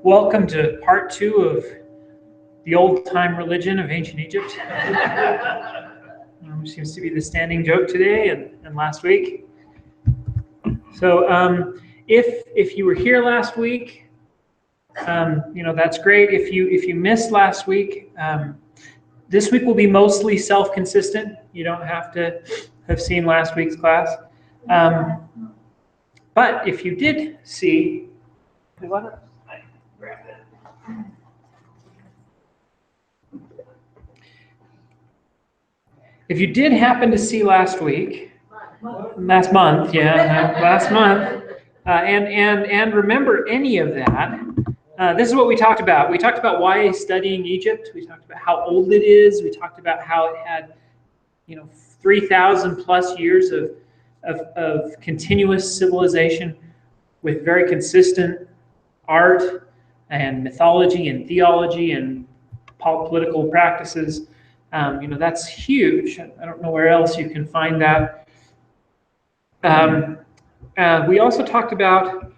Welcome to part 2 of the old-time religion of ancient Egypt. Seems to be the standing joke today and last week. So if you were here last week, that's great. If you missed last week, this week will be mostly self-consistent. You don't have to have seen last week's class. But if you did see, if you did happen to see last month, and remember any of that, this is what we talked about. We talked about why studying Egypt. We talked about how old it is. We talked about how it had, 3,000 plus years of continuous civilization with very consistent art and mythology and theology and political practices. That's huge. I don't know where else you can find that. We also talked about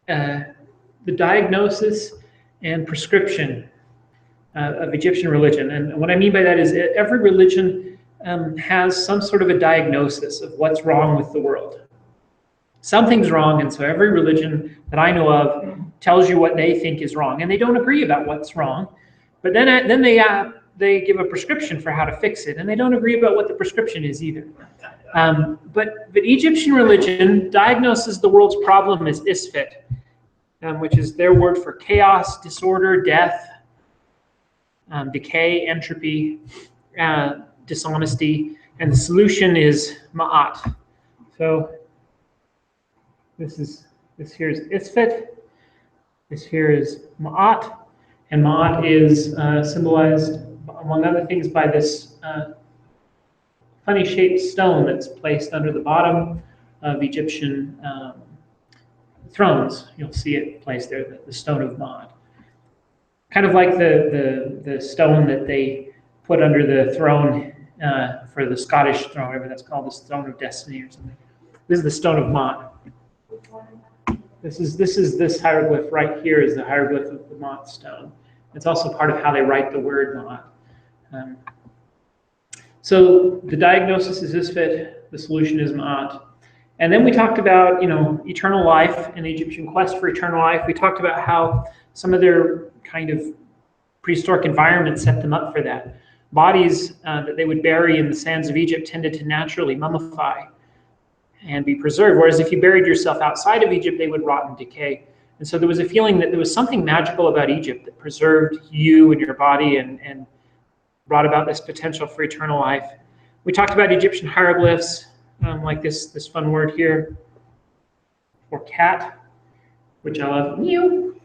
the diagnosis and prescription of Egyptian religion. And what I mean by that is every religion has some sort of a diagnosis of what's wrong with the world. Something's wrong, and so every religion that I know of tells you what they think is wrong, and they don't agree about what's wrong. But then they give a prescription for how to fix it, and they don't agree about what the prescription is either. But Egyptian religion diagnoses the world's problem as Isfet, which is their word for chaos, disorder, death, decay, entropy, dishonesty, and the solution is Ma'at. So this here is Isfet, this here is Ma'at, and Ma'at is symbolized, among other things, by this funny shaped stone that's placed under the bottom of Egyptian thrones. You'll see it placed there, the stone of Ma'at. Kind of like the stone that they put under the throne for the Scottish throne, whatever that's called, the stone of destiny or something. This is the stone of Ma'at. This hieroglyph right here is the hieroglyph of the Ma'at stone. It's also part of how they write the word Ma'at. So the diagnosis is Isfet, the solution is Ma'at. And then we talked about, eternal life and the Egyptian quest for eternal life. We talked about how some of their kind of prehistoric environment set them up for that. Bodies that they would bury in the sands of Egypt tended to naturally mummify and be preserved, whereas if you buried yourself outside of Egypt, they would rot and decay. And so there was a feeling that there was something magical about Egypt that preserved you and your body and brought about this potential for eternal life. We talked about Egyptian hieroglyphs, like this fun word here for cat, which I love, mew,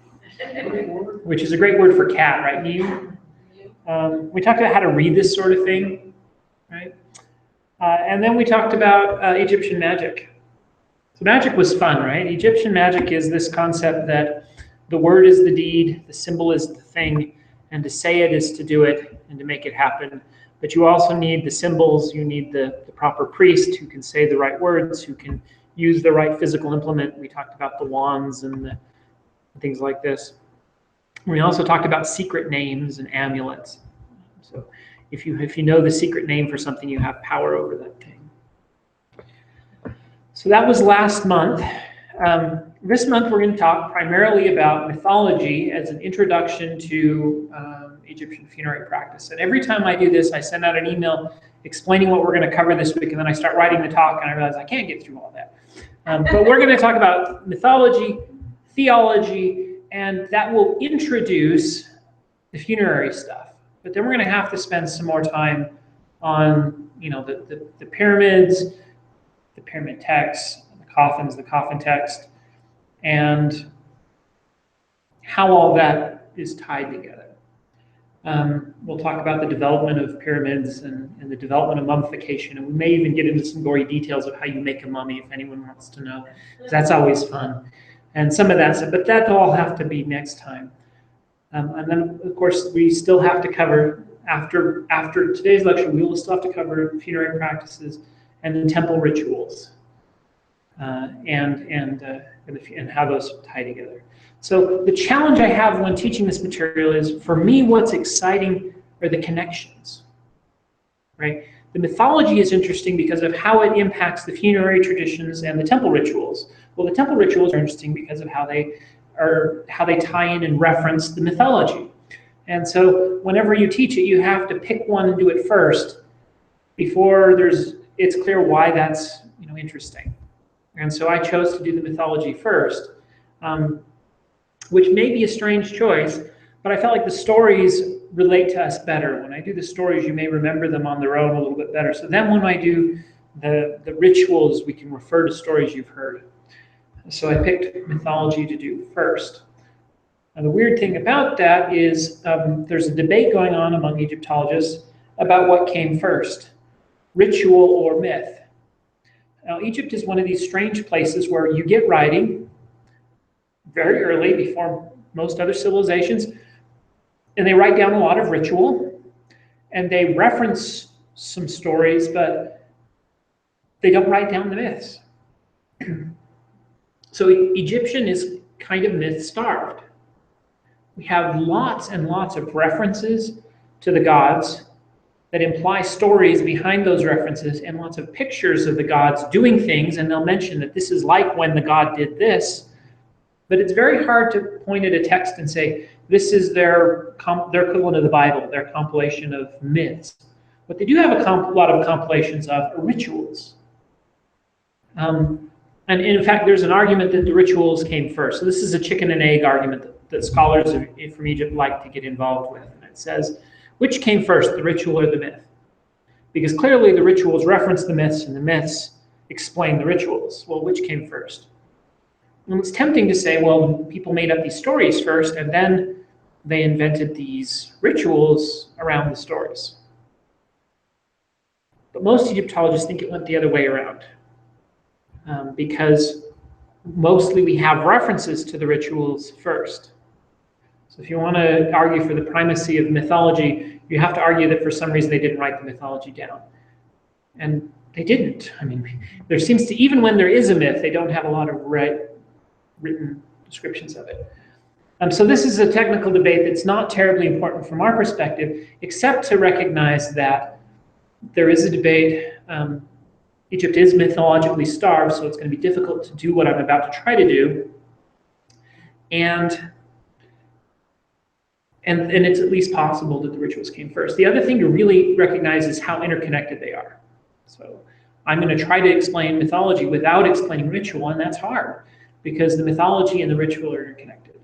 which is a great word for cat, right? Mew. We talked about how to read this sort of thing, right? And then we talked about Egyptian magic. So magic was fun, right? Egyptian magic is this concept that the word is the deed, the symbol is the thing, and to say it is to do it and to make it happen. But you also need the symbols, you need the proper priest who can say the right words, who can use the right physical implement. We talked about the wands and things like this. We also talked about secret names and amulets. So if you know the secret name for something, you have power over that thing. So that was last month. This month we're going to talk primarily about mythology as an introduction to Egyptian funerary practice. And every time I do this, I send out an email explaining what we're going to cover this week, and then I start writing the talk, and I realize I can't get through all that. But we're going to talk about mythology, theology, and that will introduce the funerary stuff. But then we're going to have to spend some more time on, the pyramids, the pyramid texts, the coffins, the coffin text, and how all that is tied together. We'll talk about the development of pyramids and the development of mummification, and we may even get into some gory details of how you make a mummy if anyone wants to know, because that's always fun. And some of that stuff, but that'll all have to be next time. And then, of course, we still have to cover, after today's lecture, we will still have to cover funerary practices and the temple rituals and how those tie together. So the challenge I have when teaching this material is, for me, what's exciting are the connections, right? The mythology is interesting because of how it impacts the funerary traditions and the temple rituals. Well, the temple rituals are interesting because of how they tie in and reference the mythology. And so whenever you teach it, you have to pick one and do it first before it's clear why that's interesting. And so I chose to do the mythology first, which may be a strange choice, but I felt like the stories relate to us better. When I do the stories, you may remember them on their own a little bit better. So then when I do the rituals, we can refer to stories you've heard. So I picked mythology to do first. Now, the weird thing about that is there's a debate going on among Egyptologists about what came first, ritual or myth. Now, Egypt is one of these strange places where you get writing very early, before most other civilizations, and they write down a lot of ritual, and they reference some stories, but they don't write down the myths. So Egyptian is kind of myth-starved. We have lots and lots of references to the gods that imply stories behind those references, and lots of pictures of the gods doing things, and they'll mention that this is like when the god did this. But it's very hard to point at a text and say, this is their equivalent of the Bible, their compilation of myths. What they do have a lot of compilations of are rituals. And in fact, there's an argument that the rituals came first. So this is a chicken and egg argument that scholars from Egypt like to get involved with. And it says, which came first, the ritual or the myth? Because clearly the rituals reference the myths, and the myths explain the rituals. Well, which came first? And it's tempting to say, well, people made up these stories first, and then they invented these rituals around the stories. But most Egyptologists think it went the other way around, because mostly we have references to the rituals first. So if you want to argue for the primacy of mythology, you have to argue that for some reason they didn't write the mythology down. And they didn't. I mean, there seems to, even when there is a myth, they don't have a lot of written descriptions of it. So this is a technical debate that's not terribly important from our perspective, except to recognize that there is a debate. Egypt is mythologically starved, so it's going to be difficult to do what I'm about to try to do. And it's at least possible that the rituals came first. The other thing to really recognize is how interconnected they are. So I'm going to try to explain mythology without explaining ritual, and that's hard, because the mythology and the ritual are interconnected.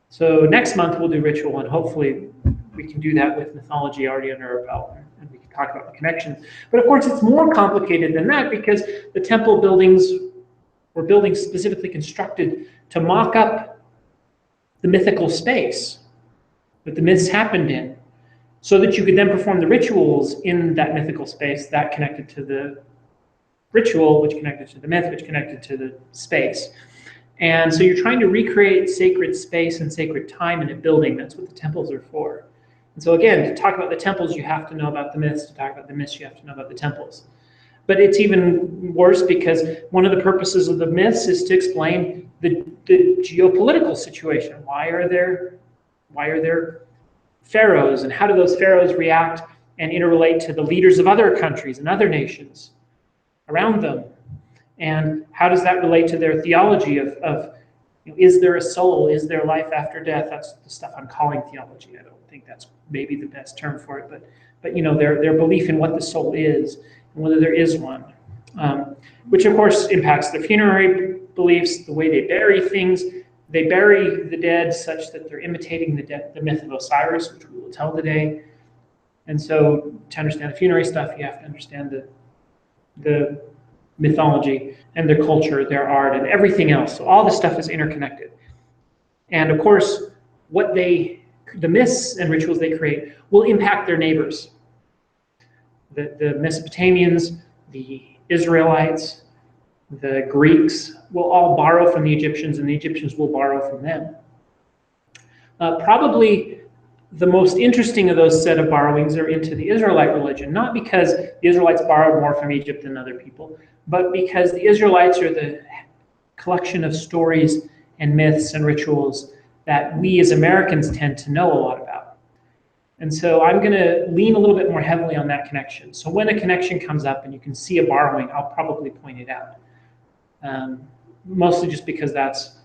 So next month we'll do ritual, and hopefully we can do that with mythology already under our belt, and we can talk about the connections. But of course it's more complicated than that, because the temple buildings were buildings specifically constructed to mock up the mythical space that the myths happened in, so that you could then perform the rituals in that mythical space that connected to the ritual, which connected to the myth, which connected to the space. And so you're trying to recreate sacred space and sacred time in a building. That's what the temples are for. And so again, to talk about the temples, you have to know about the myths. To talk about the myths, you have to know about the temples. But it's even worse, because one of the purposes of the myths is to explain the geopolitical situation. Why are there pharaohs, and how do those pharaohs react and interrelate to the leaders of other countries and other nations around them? And how does that relate to their theology of is there a soul? Is there life after death? That's the stuff I'm calling theology. I don't think that's maybe the best term for it, but their belief in what the soul is and whether there is one, which of course impacts the funerary beliefs, the way they bury things. They bury the dead such that they're imitating the myth of Osiris, which we will tell today. And so to understand the funerary stuff, you have to understand the mythology and their culture, their art, and everything else. So all this stuff is interconnected. And of course, the myths and rituals they create will impact their neighbors. The Mesopotamians, the Israelites, the Greeks will all borrow from the Egyptians, and the Egyptians will borrow from them. Probably the most interesting of those set of borrowings are into the Israelite religion, not because the Israelites borrowed more from Egypt than other people, but because the Israelites are the collection of stories and myths and rituals that we as Americans tend to know a lot about. And so I'm going to lean a little bit more heavily on that connection. So when a connection comes up and you can see a borrowing, I'll probably point it out, mostly just because that's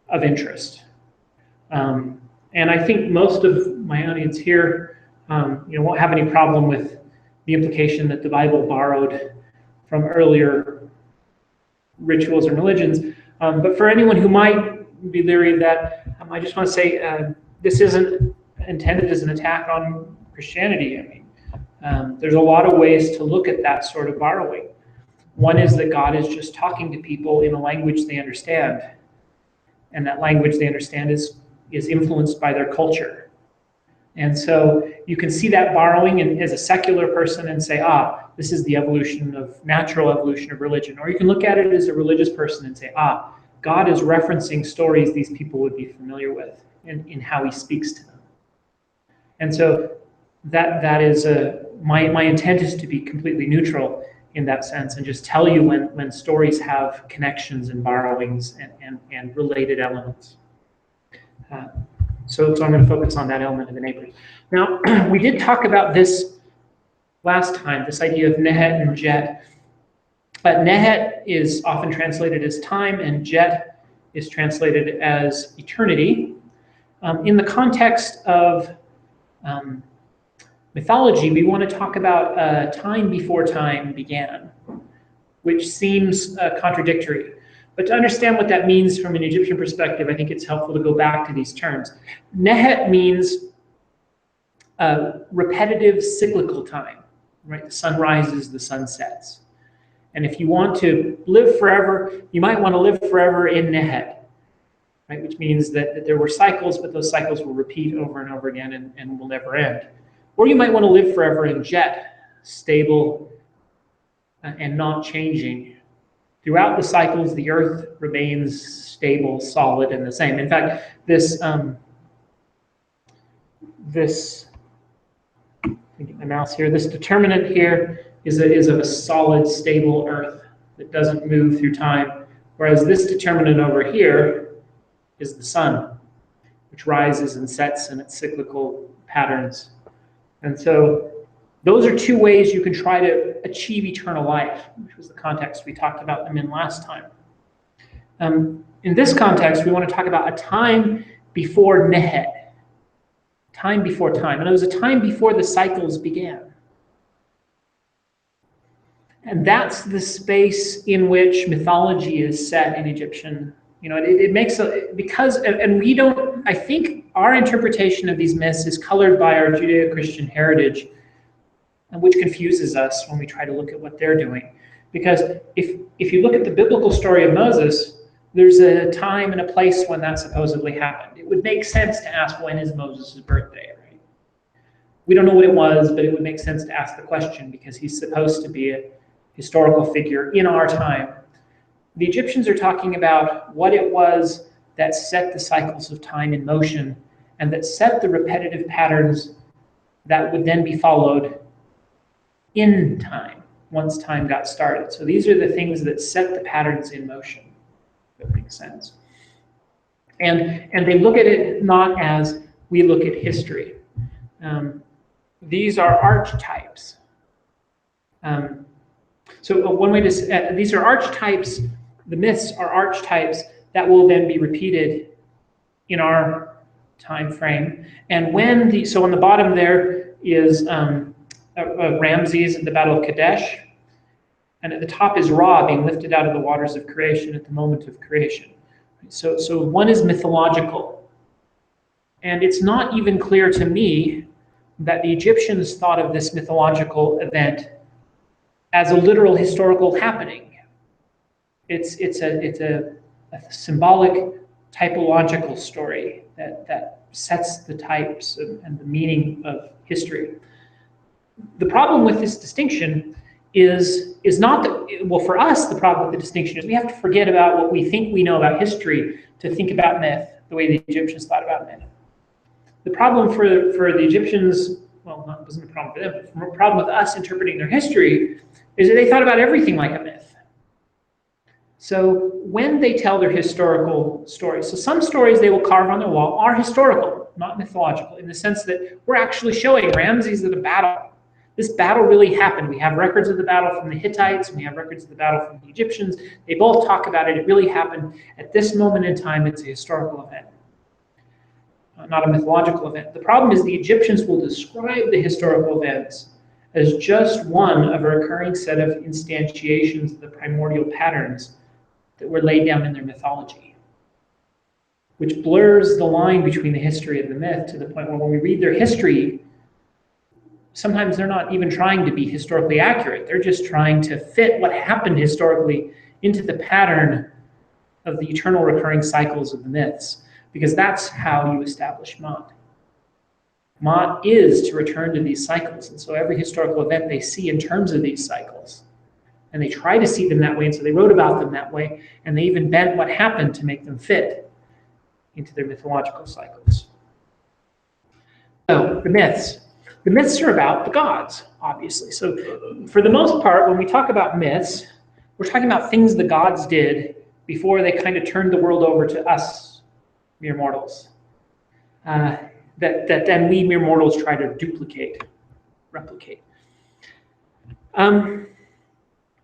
of interest. And I think most of my audience here won't have any problem with the implication that the Bible borrowed from earlier rituals and religions. But for anyone who might be leery of that, I just want to say this isn't intended as an attack on Christianity. I mean, there's a lot of ways to look at that sort of borrowing. One is that God is just talking to people in a language they understand, and that language they understand is influenced by their culture. And so you can see that borrowing as a secular person and say, this is the natural evolution of religion. Or you can look at it as a religious person and say, God is referencing stories these people would be familiar with in how he speaks to them. And so that is my intent is to be completely neutral in that sense and just tell you when stories have connections and borrowings and related elements. So I'm going to focus on that element of the neighbors. Now, we did talk about this last time, this idea of Nehet and Jet. But Nehet is often translated as time, and Jet is translated as eternity. In the context of mythology, we want to talk about time before time began, which seems contradictory. But to understand what that means from an Egyptian perspective, I think it's helpful to go back to these terms. Nehet means repetitive cyclical time, right? The sun rises, the sun sets. And if you want to live forever, you might want to live forever in Nehet, right? Which means that there were cycles, but those cycles will repeat over and over again and will never end. Or you might want to live forever in Jet, stable and not changing. Throughout the cycles, the earth remains stable, solid, and the same. In fact, this determinant here is of a solid, stable earth that doesn't move through time, whereas this determinant over here is the sun, which rises and sets in its cyclical patterns. And so those are two ways you can try to achieve eternal life, which was the context we talked about them in last time. In this context, we want to talk about a time before Nehet, time before time. And it was a time before the cycles began. And that's the space in which mythology is set in Egyptian. It makes I think our interpretation of these myths is colored by our Judeo-Christian heritage, which confuses us when we try to look at what they're doing. Because if you look at the biblical story of Moses, there's a time and a place when that supposedly happened. It would make sense to ask, when is Moses' birthday, right? We don't know what it was, but it would make sense to ask the question because he's supposed to be a historical figure in our time. The Egyptians are talking about what it was that set the cycles of time in motion and that set the repetitive patterns that would then be followed in time, once time got started. So these are the things that set the patterns in motion. That makes sense. And they look at it not as we look at history. These are archetypes. So one way to these are archetypes. The myths are archetypes that will then be repeated in our time frame. And so on the bottom there is Ramses at the Battle of Kadesh, and at the top is Ra being lifted out of the waters of creation at the moment of creation. So one is mythological, and it's not even clear to me that the Egyptians thought of this mythological event as a literal historical happening. It's a symbolic, typological story that sets the types and the meaning of history. The problem with this distinction is not that, well, for us, the problem with the distinction is we have to forget about what we think we know about history to think about myth the way the Egyptians thought about myth. The problem for the Egyptians, well, it wasn't a problem for them, but the problem with us interpreting their history is that they thought about everything like a myth. So when they tell their historical stories, so some stories they will carve on their wall are historical, not mythological, in the sense that we're actually showing Ramses at a battle. This battle really happened. We have records of the battle from the Hittites, and we have records of the battle from the Egyptians. They both talk about it. It really happened at this moment in time. It's a historical event, not a mythological event. The problem is the Egyptians will describe the historical events as just one of a recurring set of instantiations of the primordial patterns that were laid down in their mythology, which blurs the line between the history and the myth to the point where when we read their history, sometimes they're not even trying to be historically accurate. They're just trying to fit what happened historically into the pattern of the eternal recurring cycles of the myths, because that's how you establish Ma'at. Ma'at is to return to these cycles, and so every historical event they see in terms of these cycles. And they try to see them that way, and so they wrote about them that way, and they even bent what happened to make them fit into their mythological cycles. So, the myths. The myths are about the gods, obviously. So, for the most part, when we talk about myths, we're talking about things the gods did before they kind of turned the world over to us, mere mortals. That then we mere mortals try to replicate.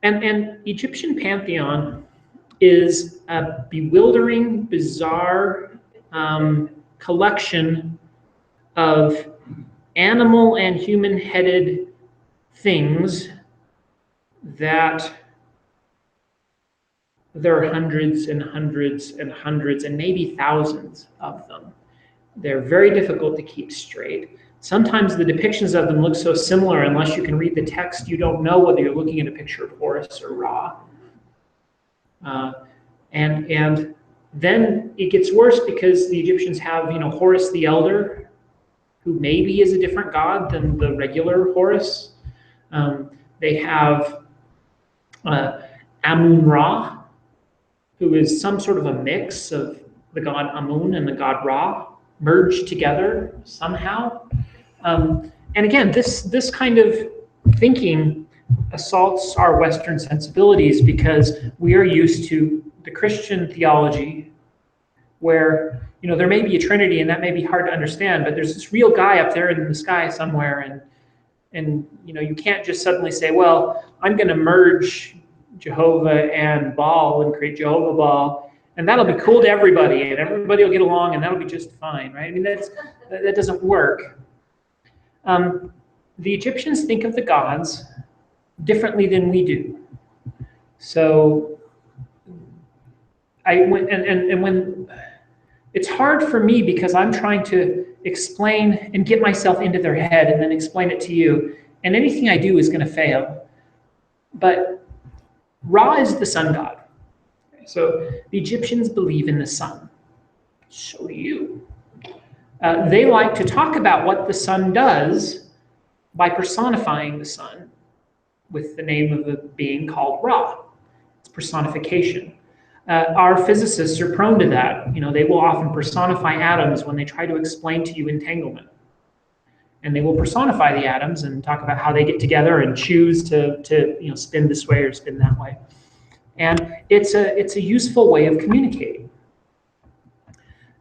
And Egyptian pantheon is a bewildering, bizarre collection of animal and human-headed things that there are hundreds and hundreds and hundreds and maybe thousands of them. They're very difficult to keep straight. Sometimes the depictions of them look so similar, unless you can read the text, you don't know whether you're looking at a picture of Horus or Ra. And then it gets worse because the Egyptians have, Horus the Elder, who maybe is a different god than the regular Horus. They have Amun-Ra, who is some sort of a mix of the god Amun and the god Ra, merged together somehow. And again, this kind of thinking assaults our Western sensibilities because we are used to the Christian theology where, there may be a Trinity and that may be hard to understand, but there's this real guy up there in the sky somewhere, and you can't just suddenly say, well, I'm going to merge Jehovah and Baal and create Jehovah Baal, and that'll be cool to everybody, and everybody will get along, and that'll be just fine, right? I mean, that doesn't work. The Egyptians think of the gods differently than we do. So, when it's hard for me because I'm trying to explain and get myself into their head and then explain it to you, and anything I do is going to fail. But Ra is the sun god. So the Egyptians believe in the sun. So do you. They like to talk about what the sun does by personifying the sun with the name of a being called Ra. It's personification. Our physicists are prone to that. They will often personify atoms when they try to explain to you entanglement. And they will personify the atoms and talk about how they get together and choose to spin this way or spin that way. And it's a useful way of communicating.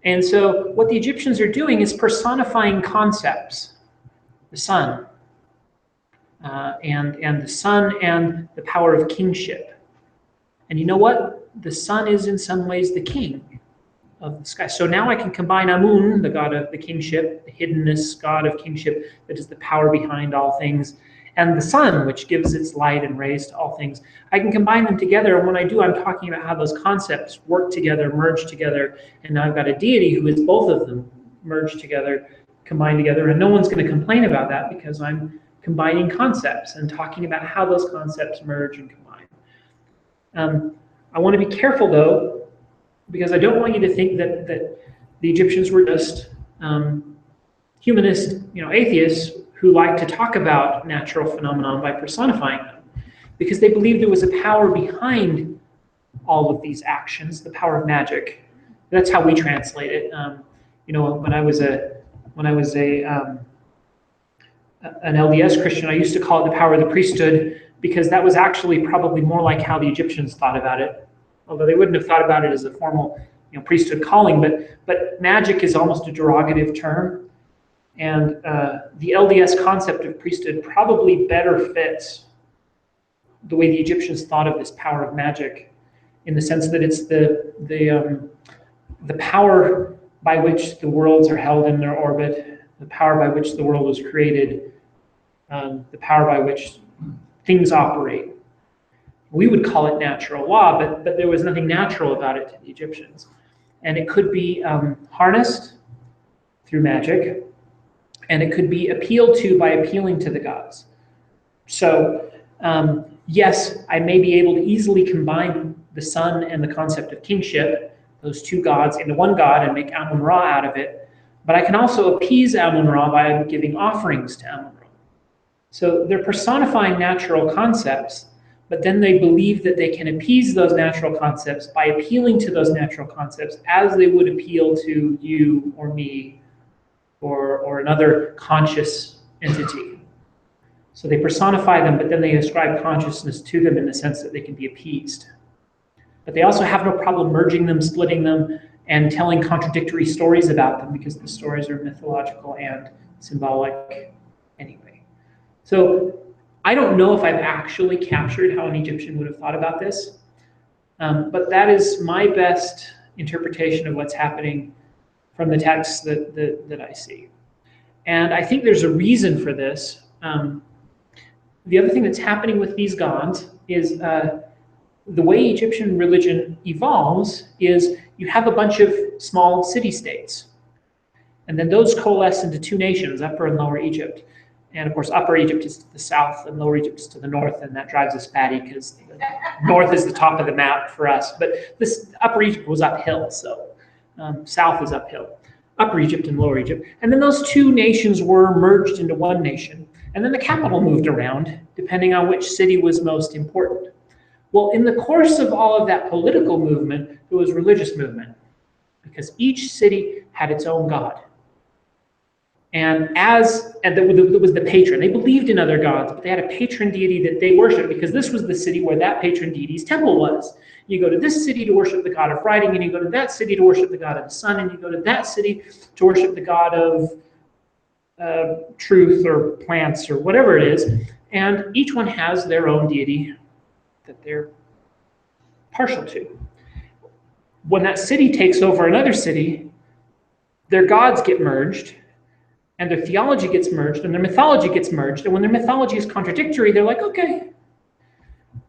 And so what the Egyptians are doing is personifying concepts. The sun, and the sun and the power of kingship. And you know what? The sun is in some ways the king of the sky. So now I can combine Amun, the god of the kingship, the hiddenness god of kingship that is the power behind all things, and the sun, which gives its light and rays to all things. I can combine them together, and when I do, I'm talking about how those concepts work together, merge together, and now I've got a deity who is both of them merged together, combined together, and no one's going to complain about that because I'm combining concepts and talking about how those concepts merge and combine. I want to be careful, though, because I don't want you to think that the Egyptians were just humanist, atheists who like to talk about natural phenomenon by personifying them, because they believed there was a power behind all of these actions, the power of magic. That's how we translate it. When I was an LDS Christian, I used to call it the power of the priesthood, because that was actually probably more like how the Egyptians thought about it. although they wouldn't have thought about it as a formal priesthood calling, but magic is almost a derogative term. And the LDS concept of priesthood probably better fits the way the Egyptians thought of this power of magic, in the sense that it's the power by which the worlds are held in their orbit, the power by which the world was created, the power by which things operate. We would call it natural law, but there was nothing natural about it to the Egyptians. And it could be harnessed through magic, and it could be appealed to by appealing to the gods. So, yes, I may be able to easily combine the sun and the concept of kingship, those two gods, into one god and make Amun-Ra out of it, but I can also appease Amun-Ra by giving offerings to Amun-Ra. So they're personifying natural concepts, but then they believe that they can appease those natural concepts by appealing to those natural concepts as they would appeal to you or me or another conscious entity. So they personify them, but then they ascribe consciousness to them in the sense that they can be appeased. But they also have no problem merging them, splitting them, and telling contradictory stories about them, because the stories are mythological and symbolic anyway. So I don't know if I've actually captured how an Egyptian would have thought about this, but that is my best interpretation of what's happening from the texts that I see. And I think there's a reason for this. The other thing that's happening with these gods is the way Egyptian religion evolves is you have a bunch of small city-states. And then those coalesce into two nations, Upper and Lower Egypt. And of course, Upper Egypt is to the south and Lower Egypt is to the north, and that drives us batty because the north is the top of the map for us. But this Upper Egypt was uphill, so south is uphill. Upper Egypt and Lower Egypt. And then those two nations were merged into one nation. And then the capital moved around, depending on which city was most important. Well, in the course of all of that political movement, there was religious movement, because each city had its own god. And there was the patron. They believed in other gods, but they had a patron deity that they worshiped, because this was the city where that patron deity's temple was. You go to this city to worship the god of writing, and you go to that city to worship the god of the sun, and you go to that city to worship the god of truth or plants or whatever it is. And each one has their own deity that they're partial to. When that city takes over another city, their gods get merged, and their theology gets merged, and their mythology gets merged. And when their mythology is contradictory, they're like, okay.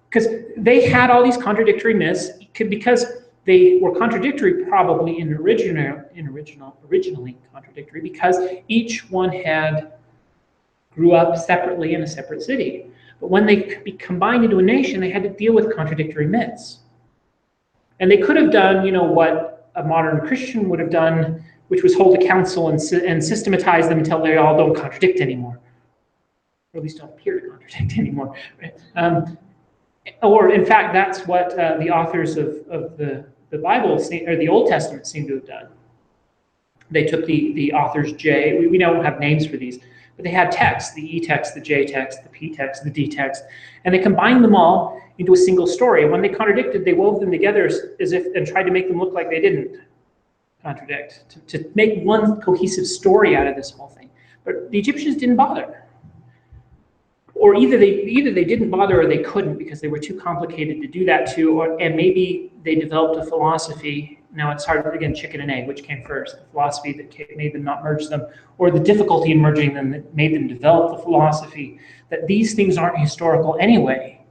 Because they had all these contradictory myths, because they were contradictory probably originally contradictory, because each one grew up separately in a separate city. But when they could be combined into a nation, they had to deal with contradictory myths. And they could have done, what a modern Christian would have done, which was hold a council and systematize them until they all don't contradict anymore, or at least don't appear to contradict anymore. Right? Or, in fact, that's what the authors of the Bible, or the Old Testament, seem to have done. They took the author's J. We don't have names for these, but they had texts: the E text, the J text, the P text, the D text, and they combined them all into a single story. And when they contradicted, they wove them together and tried to make them look like they didn't contradict, to make one cohesive story out of this whole thing. But the Egyptians didn't bother. Or either they didn't bother, or they couldn't, because they were too complicated to do that to, and maybe they developed a philosophy. Now it's hard, again, chicken and egg, which came first, the philosophy that made them not merge them, or the difficulty in merging them that made them develop the philosophy that these things aren't historical anyway.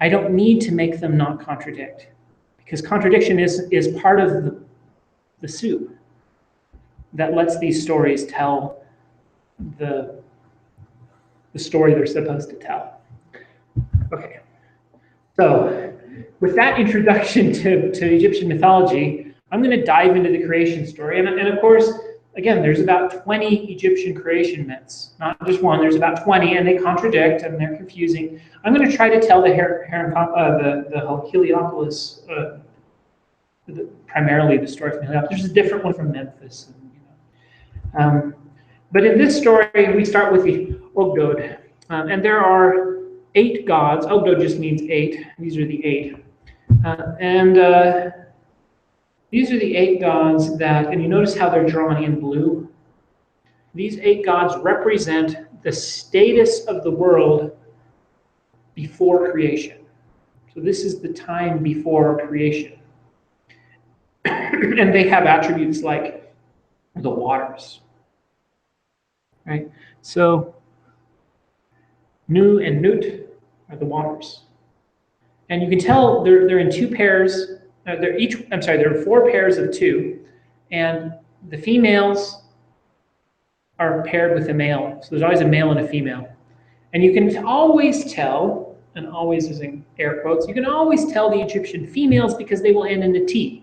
I don't need to make them not contradict, because contradiction is part of the soup that lets these stories tell the story they're supposed to tell. Okay, so with that introduction to Egyptian mythology, I'm going to dive into the creation story. And of course, again, there's about 20 Egyptian creation myths, not just one. There's about 20, and they contradict, and they're confusing. I'm going to try to tell the Heliopolis, primarily the story from Heliopolis. There's a different one from Memphis. But in this story, we start with the and there are 8 gods. Ogdod just means 8. These are the 8. These are the 8 gods that, and you notice how they're drawn in blue. These 8 gods represent the status of the world before creation. So this is the time before creation. And they have attributes like the waters. Right? So Nu and Nut are the waters. And you can tell they're in 2 pairs. There are 4 pairs of 2, and the females are paired with a male. So there's always a male and a female. And you can always tell, and always is in air quotes, you can always tell the Egyptian females because they will end in a T.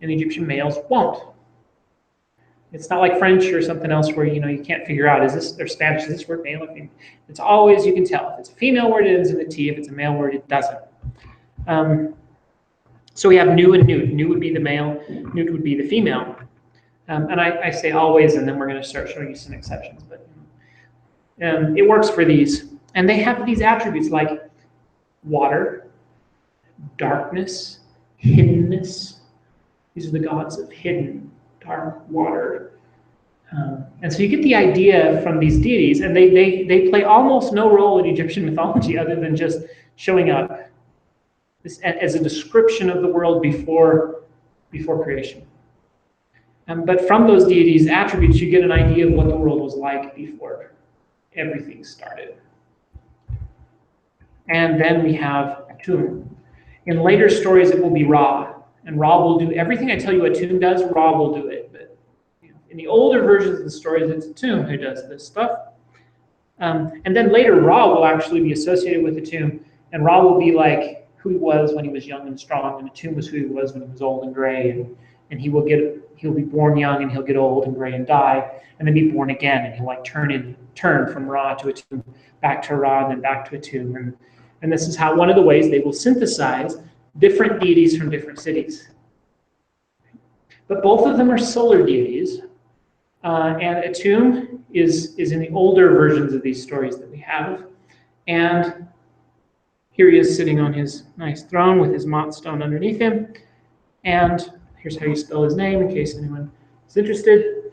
And the Egyptian males won't. It's not like French or something else where you can't figure out, is this, or Spanish, is this word male or female? It's always, you can tell. If it's a female word, it ends in a T. If it's a male word, it doesn't. So we have Nu and Nut. Nu would be the male, Nut would be the female. And I say always, and then we're going to start showing you some exceptions. But it works for these. And they have these attributes like water, darkness, hiddenness. These are the gods of hidden, dark water. And so you get the idea from these deities, and they play almost no role in Egyptian mythology other than just showing up as a description of the world before creation. But from those deities' attributes, you get an idea of what the world was like before everything started. And then we have Atum. In later stories, it will be Ra, and Ra will do everything I tell you Atum does. Ra will do it. But in the older versions of the stories, it's Atum who does this stuff. And then later, Ra will actually be associated with Atum, and Ra will be like who he was when he was young and strong, and Atum was who he was when he was old and gray, and he'll be born young and he'll get old and gray and die, and then be born again, and he'll like turn from Ra to Atum, back to Ra, and then back to Atum, and this is how one of the ways they will synthesize different deities from different cities. But both of them are solar deities, and Atum is in the older versions of these stories that we have, and here he is sitting on his nice throne with his Mott stone underneath him. And here's how you spell his name in case anyone is interested.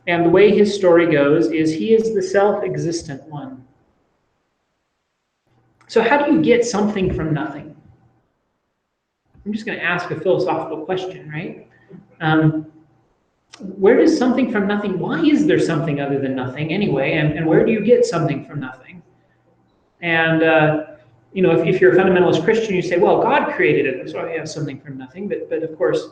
And the way his story goes is he is the self-existent one. So how do you get something from nothing? I'm just going to ask a philosophical question, right? Where does something from nothing, why is there something other than nothing anyway? And where do you get something from nothing? And if you're a fundamentalist Christian, you say, well, God created it, so I have something from nothing. But of course,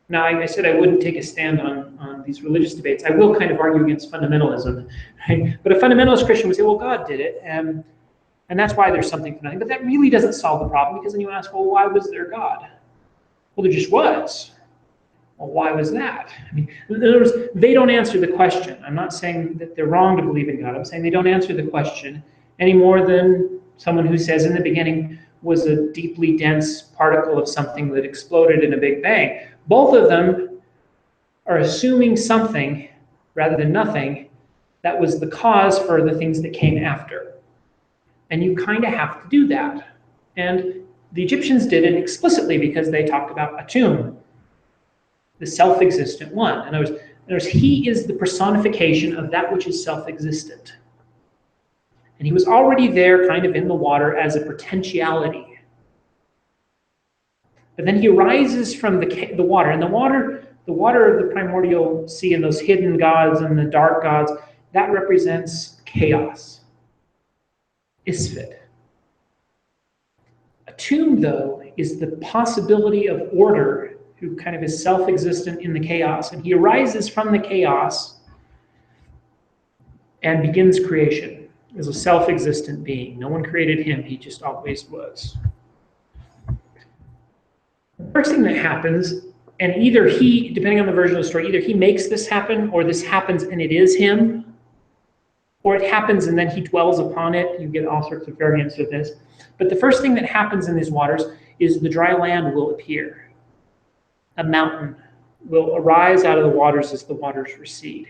now I said I wouldn't take a stand on these religious debates. I will kind of argue against fundamentalism, right? But a fundamentalist Christian would say, well, God did it, and that's why there's something from nothing. But that really doesn't solve the problem, because then you ask, well, why was there God? Well, there just was. Well, why was that? I mean, in other words, they don't answer the question. I'm not saying that they're wrong to believe in God. I'm saying they don't answer the question any more than someone who says in the beginning was a deeply dense particle of something that exploded in a big bang. Both of them are assuming something rather than nothing that was the cause for the things that came after. And you kind of have to do that. And the Egyptians did it explicitly because they talked about Atum, the self-existent one. In other words, he is the personification of that which is self-existent. And he was already there kind of in the water as a potentiality. But then he rises from the water. And the water of the primordial sea and those hidden gods and the dark gods, that represents chaos. Isfit. Atum, though, is the possibility of order, who kind of is self-existent in the chaos. And he arises from the chaos and begins creation. Is a self-existent being. No one created him, he just always was. The first thing that happens, and either he, depending on the version of the story, either he makes this happen, or this happens and it is him, or it happens and then he dwells upon it. You get all sorts of variants of this. But the first thing that happens in these waters is the dry land will appear. A mountain will arise out of the waters as the waters recede.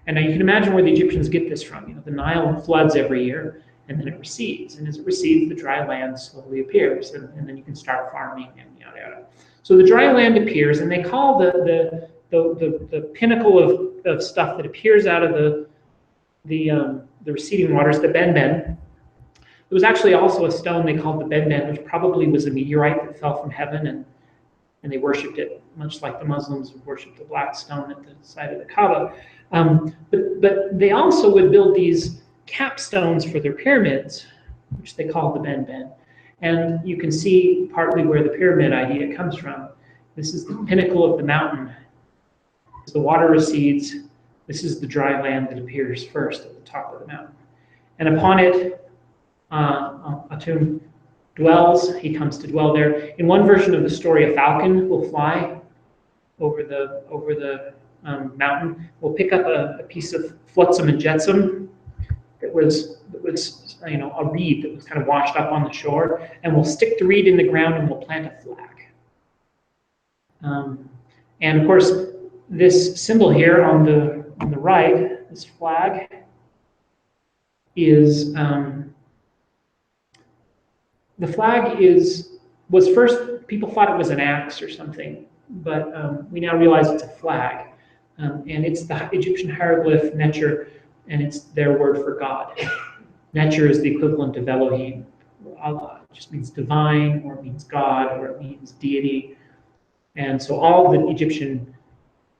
And now you can imagine where the Egyptians get this from. The Nile floods every year, and then it recedes. And as it recedes, the dry land slowly appears, and then you can start farming and yada yada. So the dry land appears, and they call the pinnacle of stuff that appears out of the receding waters the ben-ben. There was actually also a stone they called the ben-ben, which probably was a meteorite that fell from heaven, and they worshipped it, much like the Muslims would worship the black stone at the side of the Kaaba. But they also would build these capstones for their pyramids, which they called the ben-ben. And you can see partly where the pyramid idea comes from. This is the pinnacle of the mountain. As the water recedes, this is the dry land that appears first at the top of the mountain. And upon it, Atum dwells. He comes to dwell there. In one version of the story, a falcon will fly over the mountain. Will pick up a piece of flotsam and jetsam that was a reed that was kind of washed up on the shore, and we'll stick the reed in the ground and we'll plant a flag. And of course, this symbol here on the right, this flag, is the flag was first, people thought it was an axe or something, but we now realize it's a flag. And it's the Egyptian hieroglyph Necher, and it's their word for God. Necher is the equivalent of Elohim. Allah just means divine, or it means God, or it means deity. And so all the Egyptian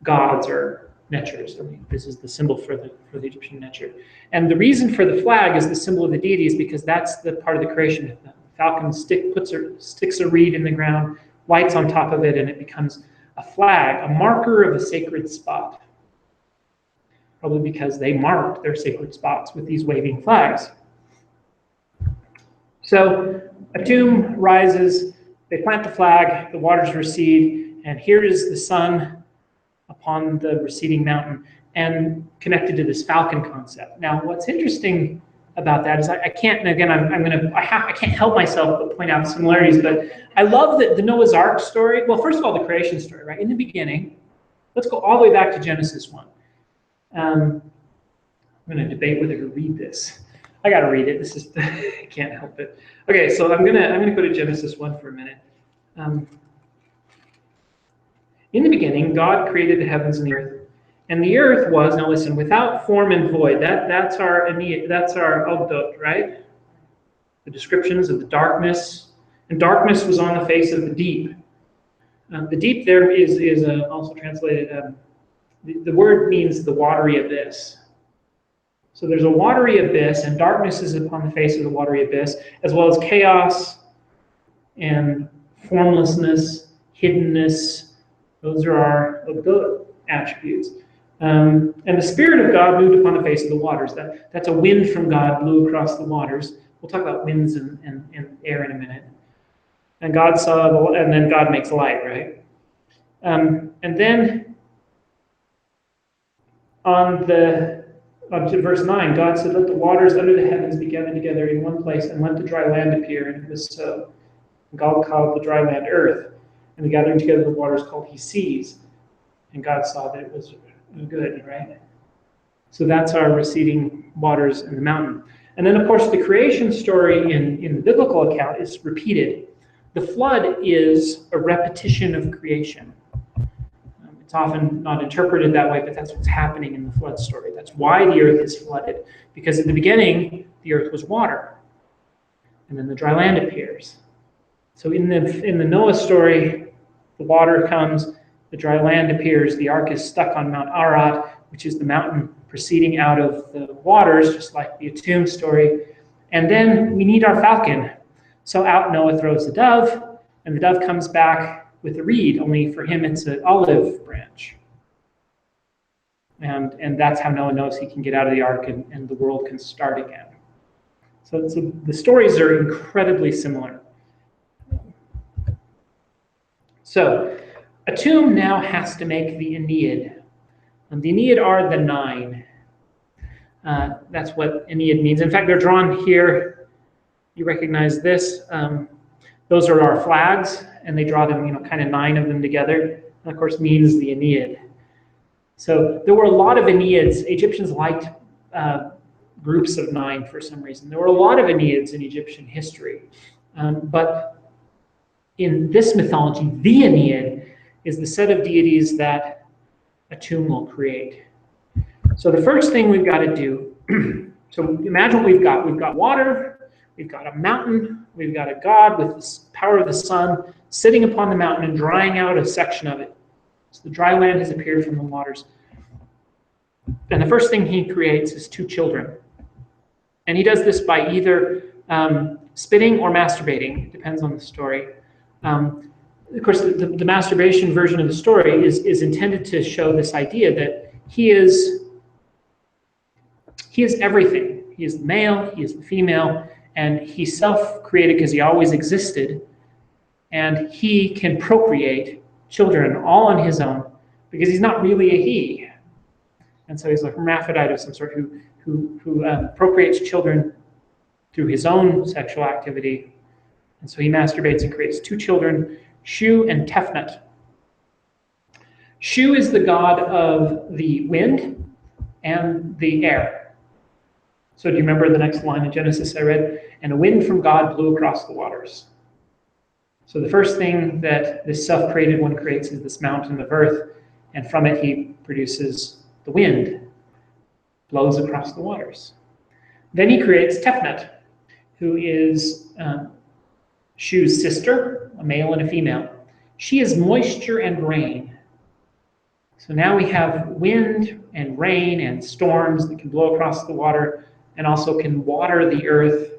gods are Nechers. I mean, this is the symbol for the Egyptian Necher. And the reason for the flag is the symbol of the deity is because that's the part of the creation. The falcon sticks a reed in the ground, lights on top of it, and it becomes a flag, a marker of a sacred spot. Probably because they marked their sacred spots with these waving flags. So Atum rises, they plant the flag, the waters recede, and here is the sun upon the receding mountain and connected to this falcon concept. Now, what's interesting about that is I can't, and again, I can't help myself but point out similarities, but I love that the Noah's Ark story, well, first of all, the creation story, right? In the beginning, let's go all the way back to Genesis 1. I'm going to debate whether to read this. I got to read it. This is, I can't help it. Okay, so I'm gonna go to Genesis 1 for a minute. In the beginning, God created the heavens and the earth. And the earth was, now listen, without form and void. That's our Ogdot, right? The descriptions of the darkness. And darkness was on the face of the deep. The deep there is also translated, the word means the watery abyss. So there's a watery abyss, and darkness is upon the face of the watery abyss, as well as chaos and formlessness, hiddenness. Those are our Ogdot attributes. And the Spirit of God moved upon the face of the waters. That's a wind from God blew across the waters. We'll talk about winds and air in a minute. And God saw, and then God makes light, right? And then on to verse 9, God said, "Let the waters under the heavens be gathered together in one place, and let the dry land appear." And it was so. And God called the dry land earth, and the gathering together of the waters called he seas. And God saw that it was good, right? So that's our receding waters in the mountain. And then, of course, the creation story in the biblical account is repeated. The flood is a repetition of creation. It's often not interpreted that way, but that's what's happening in the flood story. That's why the earth is flooded. Because in the beginning, the earth was water. And then the dry land appears. So in the Noah story, the water comes, the dry land appears, the ark is stuck on Mount Ararat, which is the mountain proceeding out of the waters, just like the Atum story. And then we need our falcon. So out Noah throws the dove, and the dove comes back with a reed, only for him it's an olive branch. And that's how Noah knows he can get out of the ark and the world can start again. So the stories are incredibly similar. So Atum now has to make the Aeneid. The Aeneid are the 9. That's what Aeneid means. In fact, they're drawn here. You recognize this. Those are our flags, and they draw them, kind of 9 of them together. And of course, means the Aeneid. So there were a lot of Aeneids. Egyptians liked groups of 9 for some reason. There were a lot of Enneads in Egyptian history, but in this mythology, the Ennead is the set of deities that a tomb will create. So the first thing we've got to do, so imagine what we've got. We've got water, we've got a mountain, we've got a god with the power of the sun sitting upon the mountain and drying out a section of it. So the dry land has appeared from the waters. And the first thing he creates is 2 children. And he does this by either spitting or masturbating. It depends on the story. Of course, the masturbation version of the story is intended to show this idea that he is everything. He is the male, he is the female, and he's self-created because he always existed. And he can procreate children all on his own because he's not really a he. And so he's a hermaphrodite of some sort who procreates children through his own sexual activity. And so he masturbates and creates 2 children, Shu and Tefnut. Shu is the god of the wind and the air. So do you remember the next line in Genesis I read? And a wind from God blew across the waters. So the first thing that this self-created one creates is this mountain of earth, and from it he produces the wind, blows across the waters. Then he creates Tefnut, who is Shu's sister, a male and a female. She is moisture and rain. So now we have wind and rain and storms that can blow across the water and also can water the earth.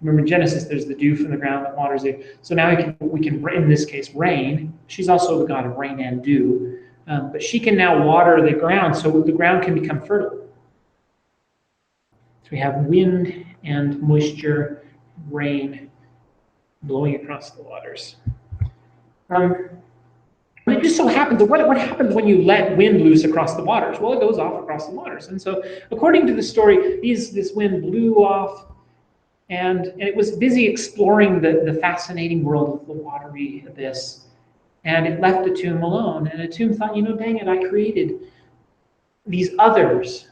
Remember in Genesis, there's the dew from the ground that waters it. So now we can, in this case, rain. She's also the god of rain and dew. But she can now water the ground so the ground can become fertile. So we have wind and moisture, rain, blowing across the waters. It just so happens, what happens when you let wind loose across the waters? Well, it goes off across the waters. And so according to the story, this wind blew off and it was busy exploring the fascinating world of the watery abyss. And it left Atum alone. And Atum thought, dang it, I created these others.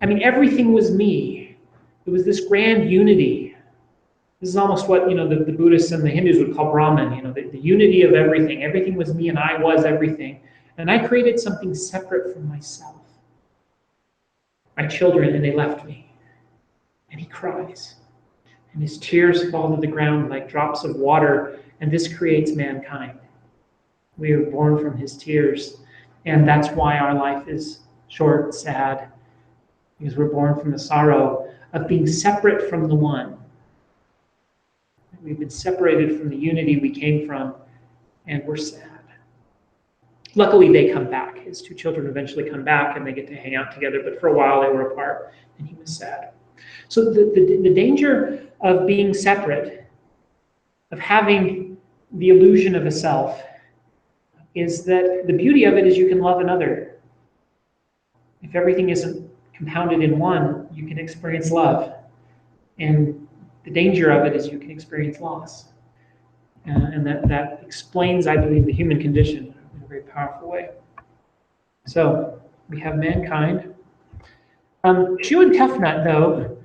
I mean, everything was me. It was this grand unity. This is almost what, the Buddhists and the Hindus would call Brahman, the unity of everything. Everything was me and I was everything. And I created something separate from myself. My children, and they left me. And he cries. And his tears fall to the ground like drops of water. And this creates mankind. We are born from his tears. And that's why our life is short, sad, because we're born from the sorrow of being separate from the one. We've been separated from the unity we came from, and we're sad. Luckily, they come back. His 2 children eventually come back, and they get to hang out together, but for a while they were apart, and he was sad. So the danger of being separate, of having the illusion of a self, is that the beauty of it is you can love another. If everything isn't compounded in one, you can experience love. And the danger of it is you can experience loss. And that explains, I believe, the human condition in a very powerful way. So we have mankind. Shu and Tefnut, though,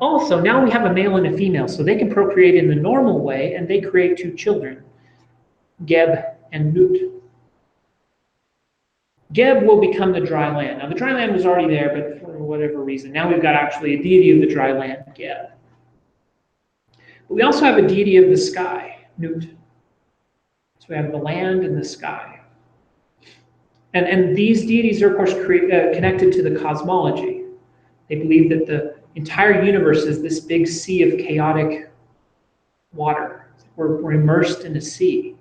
also, now we have a male and a female, so they can procreate in the normal way, and they create 2 children, Geb and Nut. Geb will become the dry land. Now, the dry land was already there, but for whatever reason, now we've got actually a deity of the dry land, Geb. But we also have a deity of the sky, Nut. So we have the land and the sky. And these deities are, of course, connected to the cosmology. They believe that the entire universe is this big sea of chaotic water. We're immersed in a sea.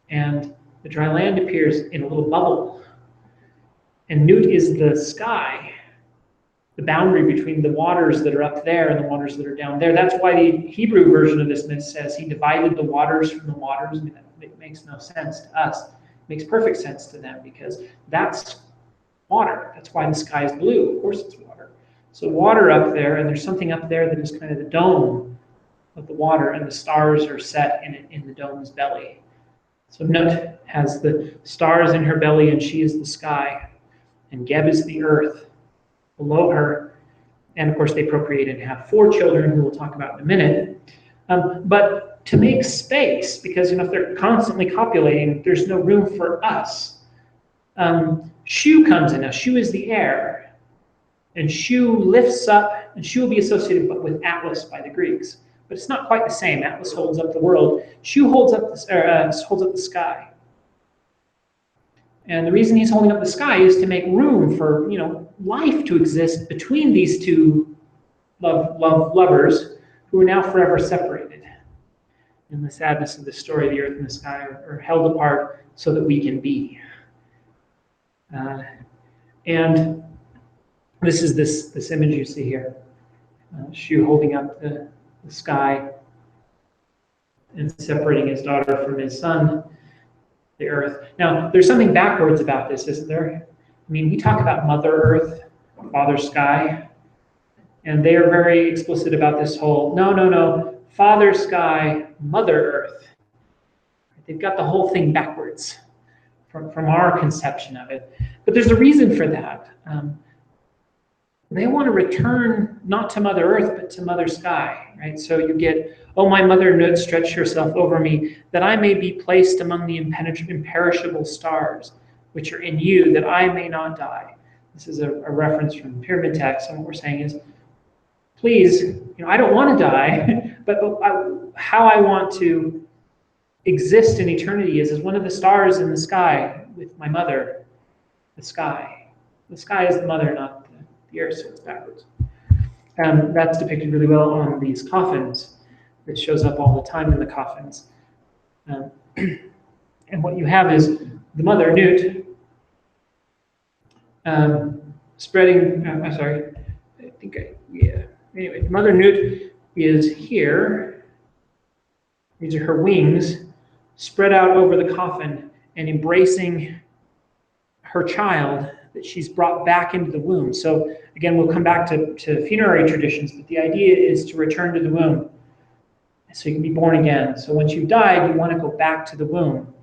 And the dry land appears in a little bubble. And Nut is the sky, the boundary between the waters that are up there and the waters that are down there. That's why the Hebrew version of this myth says he divided the waters from the waters. I mean, that makes no sense to us. It makes perfect sense to them because that's water. That's why the sky is blue. Of course it's water. So water up there, and there's something up there that is kind of the dome of the water, and the stars are set in the dome's belly. So Nut has the stars in her belly, and she is the sky. And Geb is the earth below her, And of course, they procreate and have 4 children, who we'll talk about in a minute. But to make space, because if they're constantly copulating, there's no room for us. Shu comes in. Now, Shu is the heir. And Shu lifts up, and Shu will be associated with Atlas by the Greeks. But it's not quite the same. Atlas holds up the world. Shu holds up the sky. And the reason he's holding up the sky is to make room for life to exist between these two lovers who are now forever separated. In the sadness of the story, the earth and the sky are held apart so that we can be. And this is this image you see here. Shu holding up the sky and separating his daughter from his son, the earth. Now, there's something backwards about this, isn't there? I mean, we talk about Mother Earth, Father Sky, and they are very explicit about this whole, no, Father Sky, Mother Earth. They've got the whole thing backwards from our conception of it. But there's a reason for that. They want to return not to Mother Earth, but to Mother Sky, right? So you get, oh, my mother Nud, stretch yourself over me, that I may be placed among the imperishable stars, which are in you, that I may not die. This is a reference from the pyramid text, and what we're saying is, please, I don't want to die, but how I want to exist in eternity is as one of the stars in the sky with my mother, the sky. The sky is the mother, not the earth, so it's backwards. That's depicted really well on these coffins. It shows up all the time in the coffins. And what you have is the mother, Nut, spreading, Anyway, the mother Nut is here. These are her wings spread out over the coffin and embracing her child that she's brought back into the womb. So again, we'll come back to funerary traditions, but the idea is to return to the womb so you can be born again. So once you've died, you want to go back to the womb.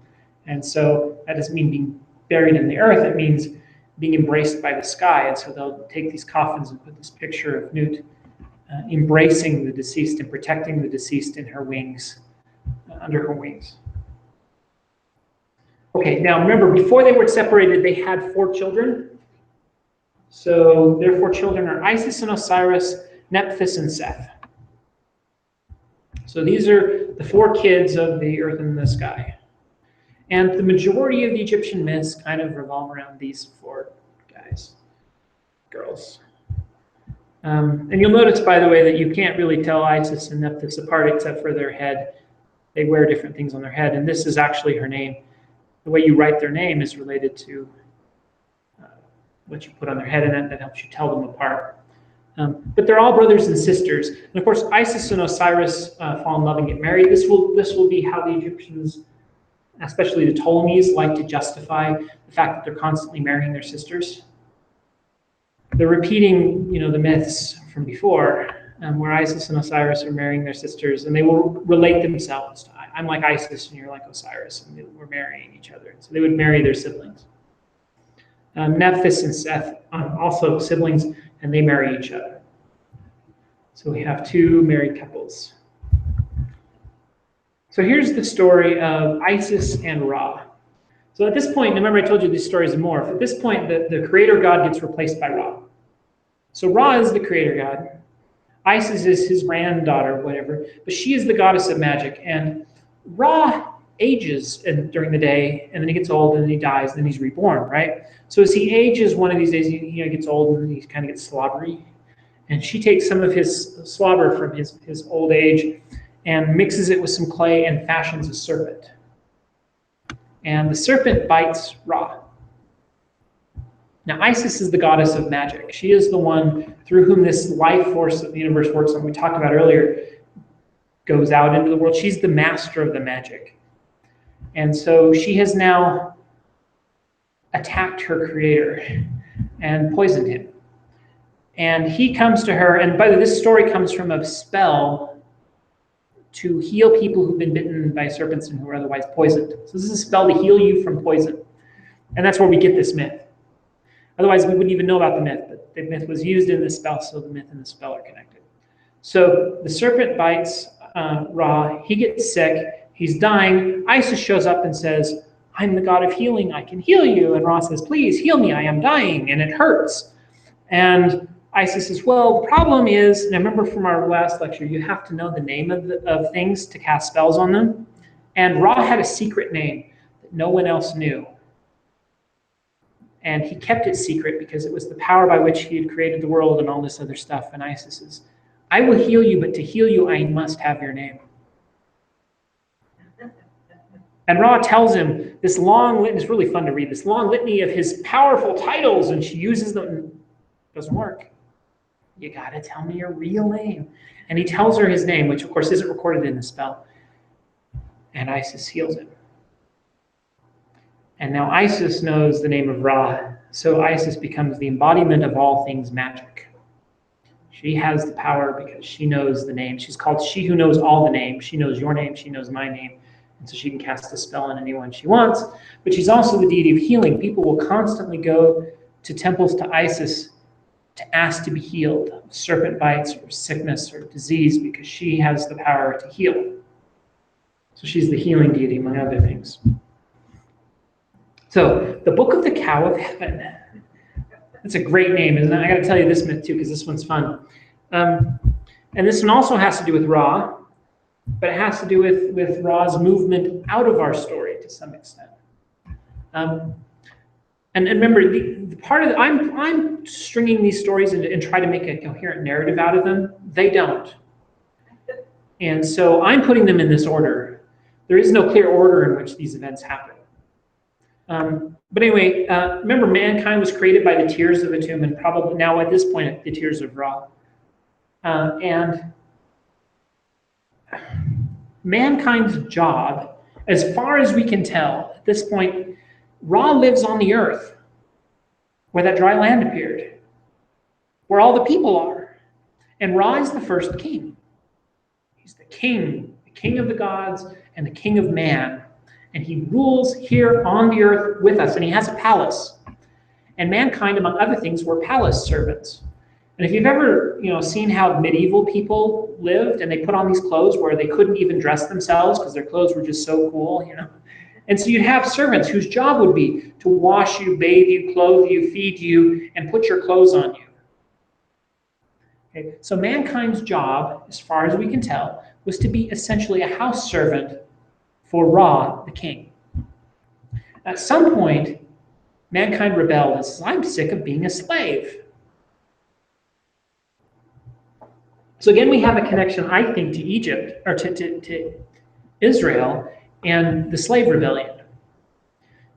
And so that doesn't mean being buried in the earth, it means being embraced by the sky. And so they'll take these coffins and put this picture of Nut embracing the deceased and protecting the deceased in her wings, under her wings. Okay, now remember, before they were separated, they had 4 children. So their 4 children are Isis and Osiris, Nephthys and Seth. So these are the 4 kids of the earth and the sky. And the majority of the Egyptian myths kind of revolve around these 4 girls. And you'll notice, by the way, that you can't really tell Isis and Nephthys apart except for their head. They wear different things on their head, and this is actually her name. The way you write their name is related to what you put on their head, and that helps you tell them apart. But they're all brothers and sisters. And of course, Isis and Osiris fall in love and get married. This will be how the Egyptians, especially the Ptolemies, like to justify the fact that they're constantly marrying their sisters. They're repeating, the myths from before, where Isis and Osiris are marrying their sisters, and they will relate themselves to, I'm like Isis and you're like Osiris, and we're marrying each other. So they would marry their siblings. Nephthys and Seth are also siblings, and they marry each other. So we have 2 married couples. So here's the story of Isis and Ra. So at this point, remember I told you these stories are morph. At this point, the creator god gets replaced by Ra. So Ra is the creator god. Isis is his granddaughter, whatever, but she is the goddess of magic. And Ra ages during the day, and then he gets old, and then he dies, and then he's reborn, right? So as he ages, one of these days, he gets old, and he kind of gets slobbery. And she takes some of his slobber from his old age and mixes it with some clay and fashions a serpent. And the serpent bites Ra. Now, Isis is the goddess of magic. She is the one through whom this life force of the universe works on. We talked about earlier, goes out into the world. She's the master of the magic. And so she has now attacked her creator and poisoned him. And he comes to her, and by the way, this story comes from a spell to heal people who've been bitten by serpents and who are otherwise poisoned. So this is a spell to heal you from poison. And that's where we get this myth. Otherwise, we wouldn't even know about the myth, but the myth was used in the spell, so the myth and the spell are connected. So the serpent bites Ra, he gets sick, he's dying. Isis shows up and says, I'm the god of healing, I can heal you. And Ra says, please heal me, I am dying, and it hurts. And Isis says, well, the problem is, and I remember from our last lecture, you have to know the name of things to cast spells on them. And Ra had a secret name that no one else knew. And he kept it secret because it was the power by which he had created the world and all this other stuff. And Isis says, I will heal you, but to heal you, I must have your name. And Ra tells him this long litany, it's really fun to read, this long litany of his powerful titles, and she uses them, and it doesn't work. You gotta tell me your real name. And he tells her his name, which of course isn't recorded in the spell. And Isis heals him. And now Isis knows the name of Ra, so Isis becomes the embodiment of all things magic. She has the power because she knows the name. She's called She Who Knows All the Names. She knows your name, she knows my name. And so she can cast a spell on anyone she wants. But she's also the deity of healing. People will constantly go to temples to Isis to ask to be healed of serpent bites or sickness or disease because she has the power to heal. So she's the healing deity, among other things. So the Book of the Cow of Heaven. That's a great name, isn't it? I got to tell you this myth too, because this one's fun. And this one also has to do with Ra, but it has to do with Ra's movement out of our story to some extent. And remember, the part of I'm stringing these stories and try to make a coherent narrative out of them. They don't. And so I'm putting them in this order. There is no clear order in which these events happen. But anyway, remember, mankind was created by the tears of Atum, and probably now at this point, the tears of Ra. And mankind's job, as far as we can tell at this point, Ra lives on the earth where that dry land appeared, where all the people are. And Ra is the first king. He's the king of the gods and the king of man. And he rules here on the earth with us, and he has a palace. And mankind, among other things, were palace servants. And if you've ever seen how medieval people lived, and they put on these clothes where they couldn't even dress themselves because their clothes were just so cool, And so you'd have servants whose job would be to wash you, bathe you, clothe you, feed you, and put your clothes on you. Okay? So mankind's job, as far as we can tell, was to be essentially a house servant for Ra, the king. At some point, mankind rebelled and says, I'm sick of being a slave. So again, we have a connection, I think, to Egypt, or to Israel and the slave rebellion.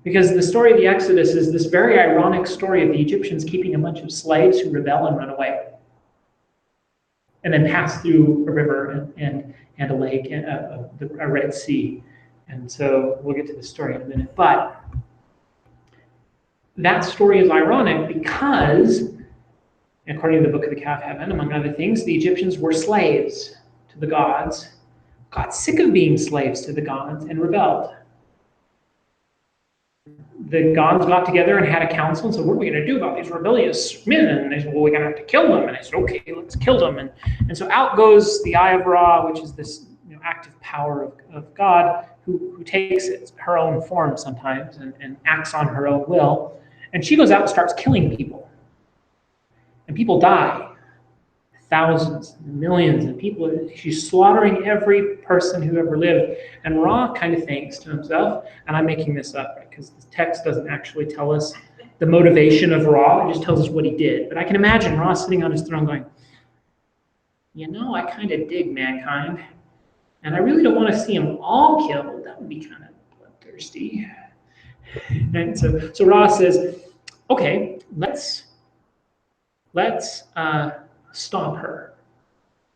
Because the story of the Exodus is this very ironic story of the Egyptians keeping a bunch of slaves who rebel and run away. And then pass through a river and a lake, and a Red Sea. And so we'll get to the story in a minute. But that story is ironic because, according to the Book of the Cow of Heaven, among other things, the Egyptians were slaves to the gods, got sick of being slaves to the gods, and rebelled. The gods got together and had a council and said, what are we going to do about these rebellious men? And they said, well, we're going to have to kill them. And I said, okay, let's kill them. And so out goes the Eye of Ra, which is this active power of God, who takes her own form sometimes and acts on her own will. And she goes out and starts killing people. And people die. Thousands, millions of people. She's slaughtering every person who ever lived. And Ra kind of thinks to himself, and I'm making this up because the text doesn't actually tell us the motivation of Ra, it just tells us what he did. But I can imagine Ra sitting on his throne going, I kind of dig mankind. And I really don't want to see them all killed. That would be kind of bloodthirsty. And so Ra says, okay, let's stop her.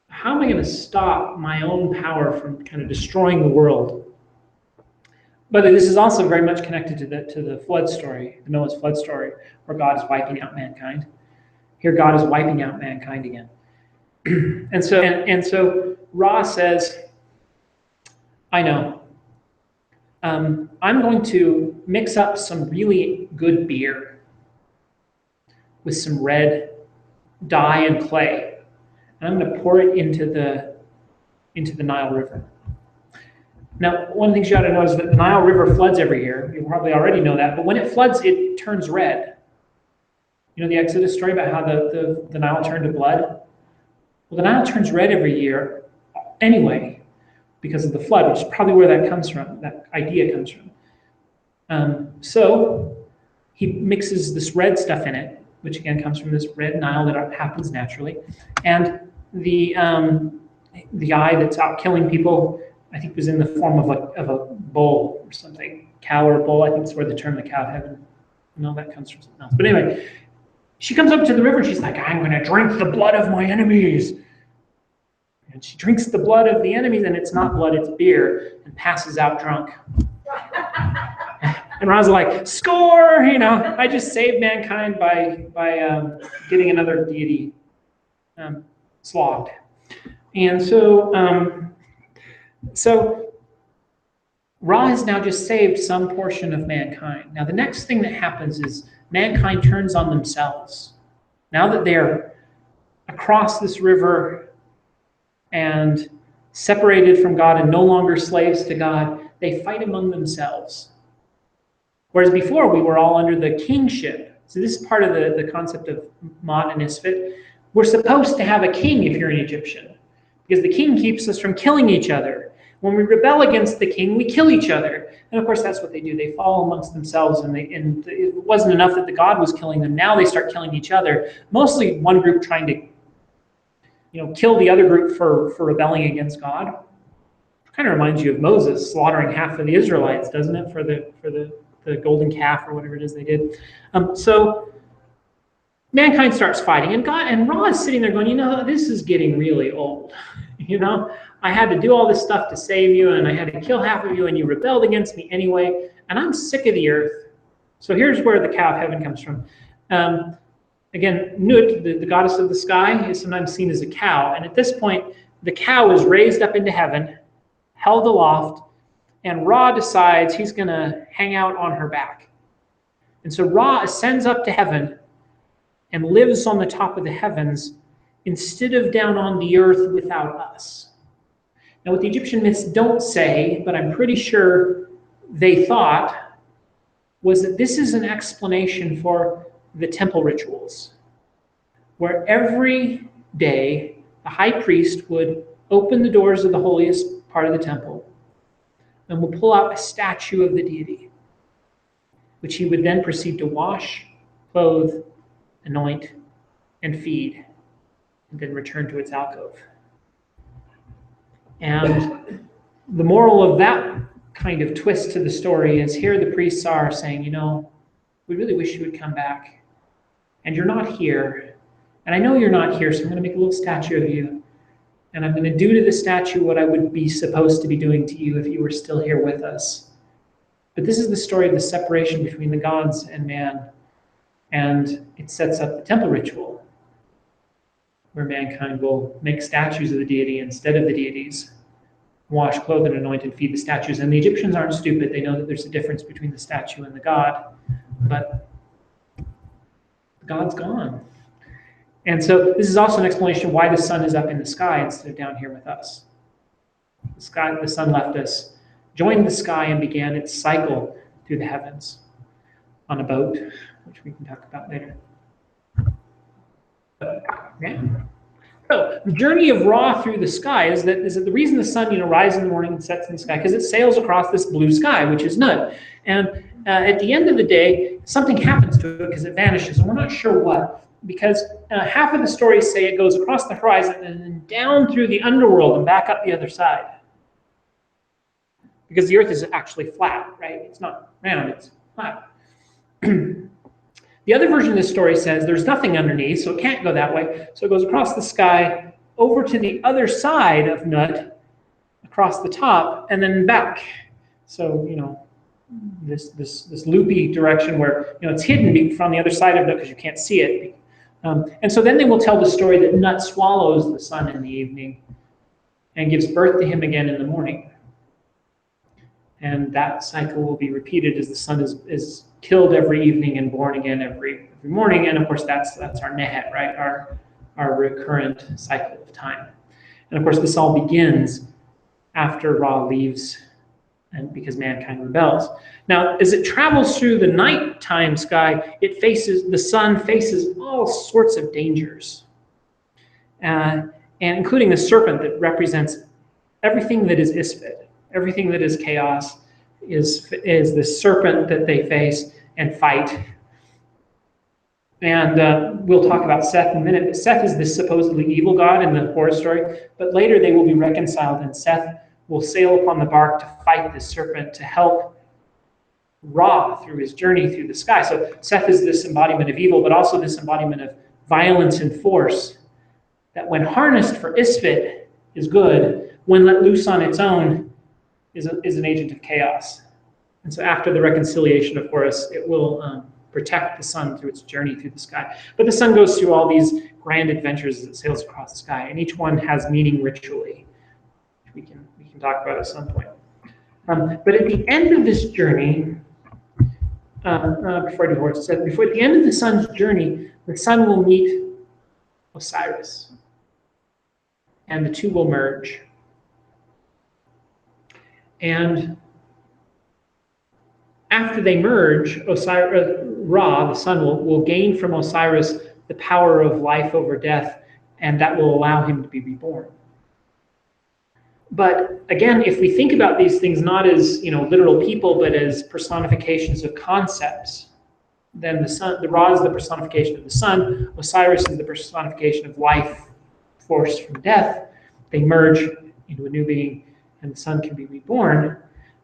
How am I going to stop my own power from kind of destroying the world? But this is also very much connected to the flood story, the Noah's flood story, where God is wiping out mankind. Here God is wiping out mankind again. And so Ra says, I know. I'm going to mix up some really good beer. with some red dye and clay. And I'm going to pour it into the Nile River. Now, one of the things you ought to know is that the Nile River floods every year. You probably already know that. But when it floods, it turns red. You know the Exodus story about how the Nile turned to blood? Well, the Nile turns red every year anyway because of the flood, which is probably where that comes from, that idea comes from. So he mixes this red stuff in it, which again comes from this red Nile that happens naturally. And the eye that's out killing people, I think, was in the form of a bull or something, cow or bull. I think it's where the term the cow of heaven, no, that comes from something else. But anyway, she comes up to the river and she's like, I'm going to drink the blood of my enemies. And she drinks the blood of the enemies, and it's not blood, it's beer, and passes out drunk. And Ra's like, score! You know, I just saved mankind by getting another deity slogged. And so Ra has now just saved some portion of mankind. Now, the next thing that happens is mankind turns on themselves. Now that they're across this river and separated from God and no longer slaves to God, they fight among themselves. Whereas before, we were all under the kingship. So this is part of the concept of Ma'at and Isfet. We're supposed to have a king if you're an Egyptian, because the king keeps us from killing each other. When we rebel against the king, we kill each other. And of course, that's what they do. They fall amongst themselves, and it wasn't enough that the god was killing them. Now they start killing each other. Mostly one group trying to, kill the other group for rebelling against God. Kind of reminds you of Moses slaughtering half of the Israelites, doesn't it? For the golden calf or whatever it is they did. So mankind starts fighting, and Ra is sitting there going, this is getting really old. I had to do all this stuff to save you, and I had to kill half of you, and you rebelled against me anyway, and I'm sick of the earth. So here's where the cow of heaven comes from. Again, Nut, the goddess of the sky, is sometimes seen as a cow, and at this point, the cow is raised up into heaven, held aloft, and Ra decides he's going to hang out on her back. And so Ra ascends up to heaven and lives on the top of the heavens instead of down on the earth without us. Now, what the Egyptian myths don't say, but I'm pretty sure they thought, was that this is an explanation for the temple rituals, where every day the high priest would open the doors of the holiest part of the temple and would pull out a statue of the deity, which he would then proceed to wash, clothe, anoint, and feed, and then return to its alcove. And the moral of that kind of twist to the story is here the priests are saying, we really wish you would come back. And you're not here. And I know you're not here, so I'm going to make a little statue of you. And I'm going to do to the statue what I would be supposed to be doing to you if you were still here with us. But this is the story of the separation between the gods and man. And it sets up the temple ritual, where mankind will make statues of the deity instead of the deities, wash, clothe, and anoint, and feed the statues. And the Egyptians aren't stupid. They know that there's a difference between the statue and the god, but the god's gone. And so this is also an explanation of why the sun is up in the sky instead of down here with us. The sun left us, joined the sky, and began its cycle through the heavens on a boat, which we can talk about later. Yeah. So the journey of Ra through the sky is that the reason the sun rises in the morning and sets in the sky, because it sails across this blue sky, which is Nut. And at the end of the day, something happens to it because it vanishes, and we're not sure what. Because half of the stories say it goes across the horizon and then down through the underworld and back up the other side. Because the earth is actually flat, right? It's not round, it's flat. The other version of this story says there's nothing underneath, so it can't go that way. So it goes across the sky, over to the other side of Nut, across the top, and then back. So, this loopy direction where, it's hidden from the other side of Nut because you can't see it. And so then they will tell the story that Nut swallows the sun in the evening and gives birth to him again in the morning. And that cycle will be repeated as the sun is killed every evening and born again every morning. And of course, that's our nehet, right? Our recurrent cycle of time. And of course, this all begins after Ra leaves, and because mankind rebels. Now, as it travels through the nighttime sky, the sun faces all sorts of dangers, and including the serpent that represents everything that is Isfit, everything that is chaos, is the serpent that they face and fight. And we'll talk about Seth in a minute. But Seth is this supposedly evil god in the Horus story, but later they will be reconciled, and Seth will sail upon the bark to fight the serpent to help Ra through his journey through the sky. So Seth is this embodiment of evil, but also this embodiment of violence and force that when harnessed for Isfit is good, when let loose on its own is an agent of chaos. And so after the reconciliation of Horus, it will protect the sun through its journey through the sky. But the sun goes through all these grand adventures as it sails across the sky, and each one has meaning ritually, which we can talk about at some point. But at the end of this journey, before at the end of the sun's journey, the sun will meet Osiris, and the two will merge. And after they merge, Ra, the sun, will gain from Osiris the power of life over death, and that will allow him to be reborn. But again, if we think about these things not as literal people, but as personifications of concepts, then the Ra is the personification of the sun, Osiris is the personification of life, force from death. They merge into a new being, and the sun can be reborn.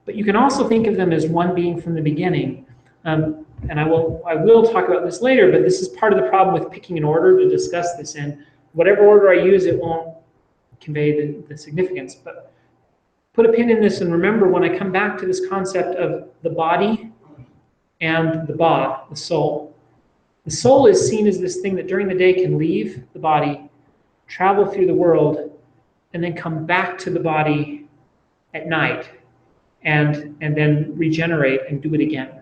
But you can also think of them as one being from the beginning. And I will talk about this later, but this is part of the problem with picking an order to discuss this in. Whatever order I use, it won't convey the significance. But put a pin in this and remember when I come back to this concept of the body and the ba, the soul. The soul is seen as this thing that during the day can leave the body, travel through the world, and then come back to the body at night and then regenerate and do it again.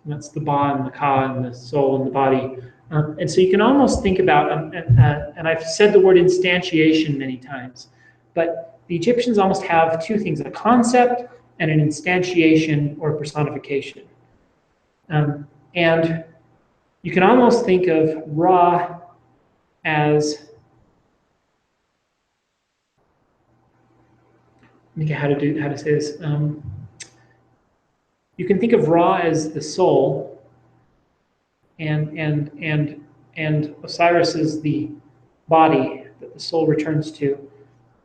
And that's the ba and the ka and the soul and the body. And so you can almost think about, and I've said the word instantiation many times, but the Egyptians almost have two things, a concept and an instantiation or personification. And you can almost think of Ra as, I think how to say this. You can think of Ra as the soul, and Osiris is the body that the soul returns to.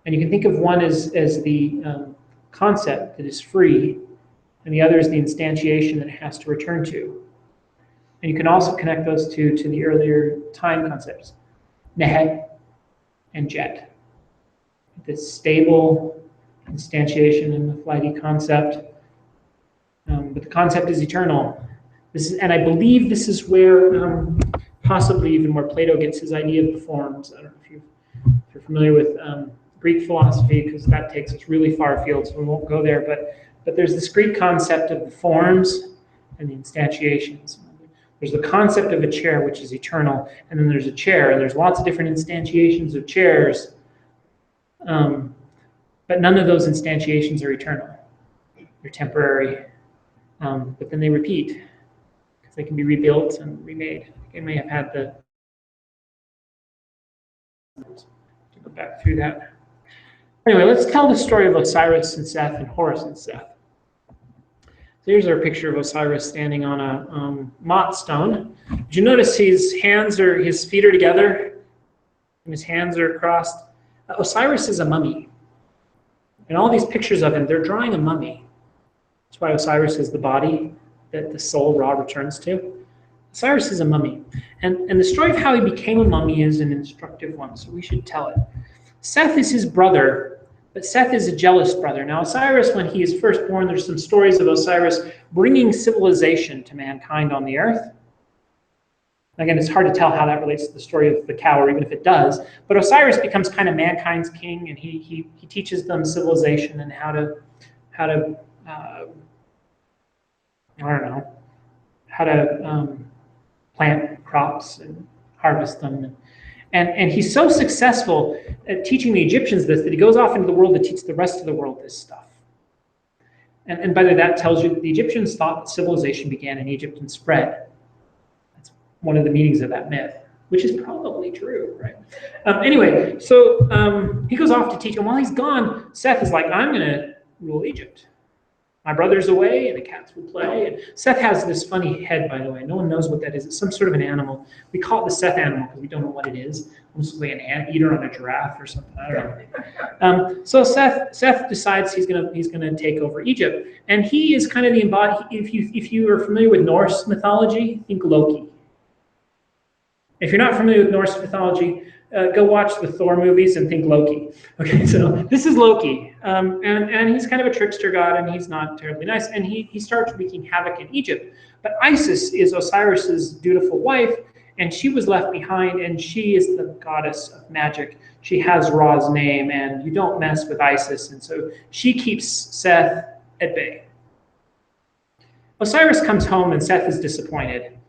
And you can think of one as the concept that is free, and the other is the instantiation that it has to return to. And you can also connect those two to the earlier time concepts, Nehet and Jet. This stable instantiation and the flighty concept. But the concept is eternal. And I believe this is where, possibly even where Plato gets his idea of the forms. I don't know if you're familiar with Greek philosophy, because that takes us really far afield, so we won't go there. But there's this Greek concept of the forms and the instantiations. There's the concept of a chair, which is eternal, and then there's a chair, and there's lots of different instantiations of chairs. But none of those instantiations are eternal. They're temporary. But then they repeat, because they can be rebuilt and remade. I may have had to go back through that. Anyway, let's tell the story of Osiris and Seth and Horus and Seth. So here's our picture of Osiris standing on a mott stone. Did you notice his feet are together and his hands are crossed? Osiris is a mummy. And all these pictures of him, they're drawing a mummy. That's why Osiris is the body that the soul Ra returns to. Osiris is a mummy. And the story of how he became a mummy is an instructive one, so we should tell it. Seth is his brother, but Seth is a jealous brother. Now, Osiris, when he is first born, there's some stories of Osiris bringing civilization to mankind on the earth. Again, it's hard to tell how that relates to the story of the cow, or even if it does. But Osiris becomes kind of mankind's king, and he teaches them civilization and how to how to I don't know, how to plant crops and harvest them. And he's so successful at teaching the Egyptians this that he goes off into the world to teach the rest of the world this stuff. And by the way, that tells you that the Egyptians thought that civilization began in Egypt and spread. That's one of the meanings of that myth, which is probably true, right? Anyway, so he goes off to teach, and while he's gone, Seth is like, I'm going to rule Egypt. My brother's away, and the cats will play. And Seth has this funny head, by the way. No one knows what that is. It's some sort of an animal. We call it the Seth animal because we don't know what it is. Almost like an anteater on a giraffe or something. I don't know. So Seth decides he's gonna take over Egypt, and he is kind of the embodied. If you are familiar with Norse mythology, think Loki. If you're not familiar with Norse mythology, go watch the Thor movies and think Loki. Okay, so this is Loki, and he's kind of a trickster god, and he's not terribly nice, and he starts wreaking havoc in Egypt. But Isis is Osiris's dutiful wife, and she was left behind, and she is the goddess of magic. She has Ra's name, and you don't mess with Isis, and so she keeps Seth at bay. Osiris comes home, and Seth is disappointed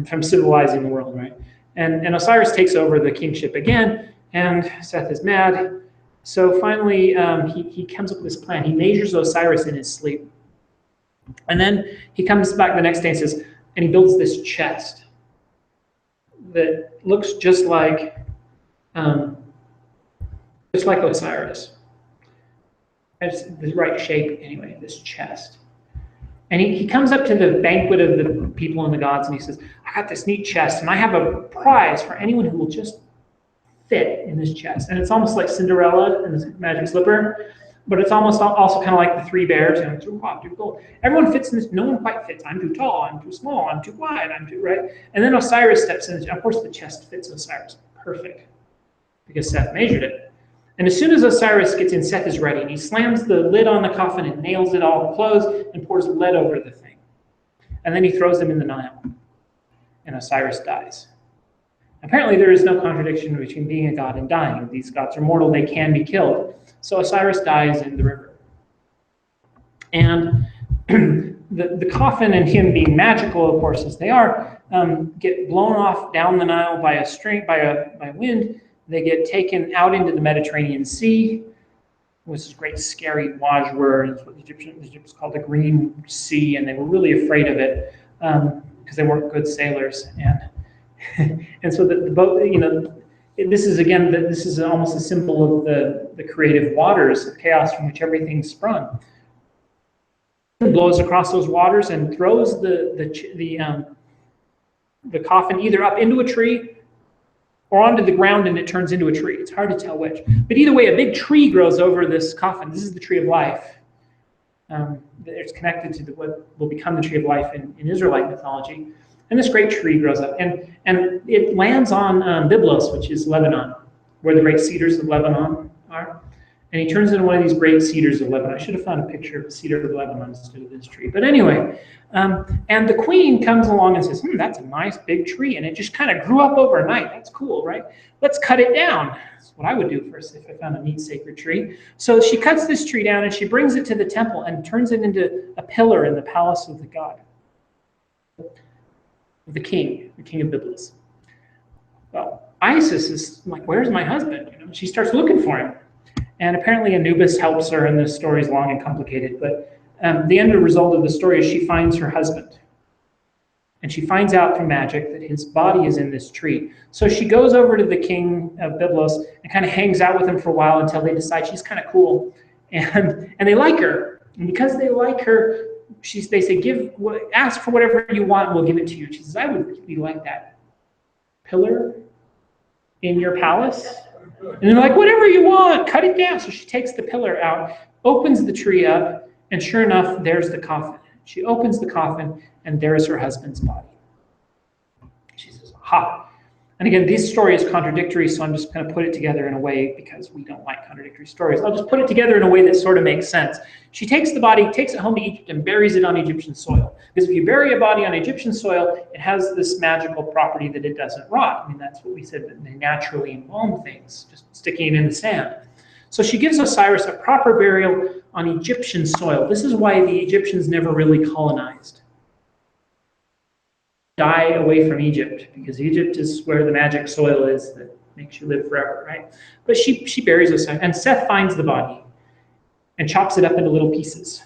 from civilizing the world, right? And Osiris takes over the kingship again, and Seth is mad. So finally, he comes up with this plan. He measures Osiris in his sleep. And then he comes back the next day and says, and he builds this chest that looks just like Osiris. It's the right shape anyway, this chest. And he comes up to the banquet of the people and the gods, and he says, I got this neat chest, and I have a prize for anyone who will just fit in this chest. And it's almost like Cinderella and the magic slipper, but it's almost also kind of like the three bears, and it's too gold. Everyone fits in this. No one quite fits. I'm too tall. I'm too small. I'm too wide. I'm too, right? And then Osiris steps in. Of course, the chest fits Osiris. Perfect. Because Seth measured it. And as soon as Osiris gets in, Seth is ready, and he slams the lid on the coffin and nails it all closed and pours lead over the thing. And then he throws them in the Nile, and Osiris dies. Apparently, there is no contradiction between being a god and dying. These gods are mortal, they can be killed. So Osiris dies in the river. And the coffin and him being magical, of course, as they are, get blown off down the Nile by a wind. They get taken out into the Mediterranean Sea, which is a great scary word. It's what the Egyptians called the Green Sea, and they were really afraid of it because they weren't good sailors. And so the boat, this is almost a symbol of the creative waters of chaos from which everything sprung. It blows across those waters and throws the coffin either up into a tree or onto the ground, and it turns into a tree. It's hard to tell which. But either way, a big tree grows over this coffin. This is the tree of life. It's connected to what will become the tree of life in Israelite mythology. And this great tree grows up. And it lands on Byblos, which is Lebanon, where the great cedars of Lebanon are. And he turns into one of these great cedars of Lebanon. I should have found a picture of a cedar of Lebanon instead of this tree. But anyway, and the queen comes along and says, that's a nice big tree. And it just kind of grew up overnight. That's cool, right? Let's cut it down. That's what I would do first if I found a neat sacred tree. So she cuts this tree down and she brings it to the temple and turns it into a pillar in the palace of the god, the king of Byblos. Well, Isis is like, where's my husband? She starts looking for him. And apparently Anubis helps her, and the story is long and complicated. But the end result of the story is she finds her husband. And she finds out through magic that his body is in this tree. So she goes over to the king of Byblos and kind of hangs out with him for a while until they decide she's kind of cool. And they like her. And because they like her, they say, ask for whatever you want, and we'll give it to you. She says, I would really like that pillar in your palace. And they're like, whatever you want, cut it down. So she takes the pillar out, opens the tree up, and sure enough, there's the coffin. She opens the coffin, and there's her husband's body. She says, aha. And again, this story is contradictory, so I'm just going to put it together in a way, because we don't like contradictory stories. I'll just put it together in a way that sort of makes sense. She takes the body, takes it home to Egypt, and buries it on Egyptian soil. Because if you bury a body on Egyptian soil, it has this magical property that it doesn't rot. I mean, that's what we said, that they naturally embalm things, just sticking it in the sand. So she gives Osiris a proper burial on Egyptian soil. This is why the Egyptians never really colonized. Die away from Egypt, because Egypt is where the magic soil is that makes you live forever, right? But she buries Osiris, and Seth finds the body and chops it up into little pieces.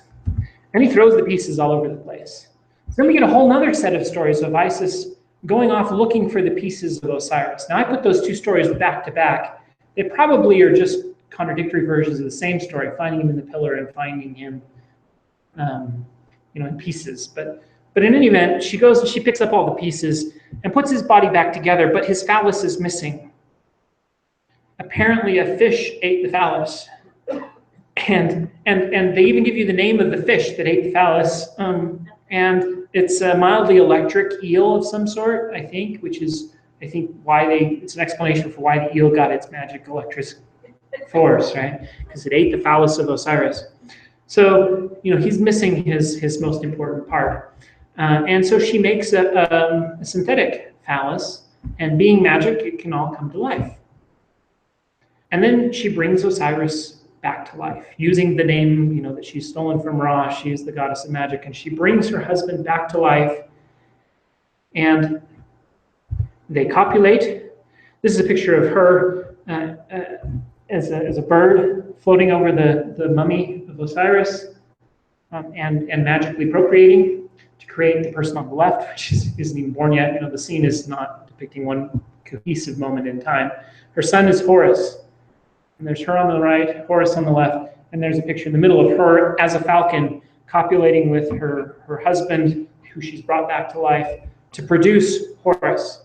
And he throws the pieces all over the place. So then we get a whole other set of stories of Isis going off looking for the pieces of Osiris. Now I put those two stories back to back. They probably are just contradictory versions of the same story, finding him in the pillar and finding him in pieces. But in any event, she goes and she picks up all the pieces and puts his body back together, but his phallus is missing. Apparently a fish ate the phallus. And they even give you the name of the fish that ate the phallus. And it's a mildly electric eel of some sort, I think, which is, it's an explanation for why the eel got its magic electric force, right? Because it ate the phallus of Osiris. So, he's missing his most important part. And so she makes a synthetic phallus, and being magic, it can all come to life. And then she brings Osiris back to life, using the name, that she's stolen from Ra. She is the goddess of magic, and she brings her husband back to life, and they copulate. This is a picture of her as a bird floating over the mummy of Osiris, and magically procreating to create the person on the left, which isn't even born yet. The scene is not depicting one cohesive moment in time. Her son is Horus. And there's her on the right, Horus on the left, and there's a picture in the middle of her as a falcon copulating with her husband, who she's brought back to life, to produce Horus.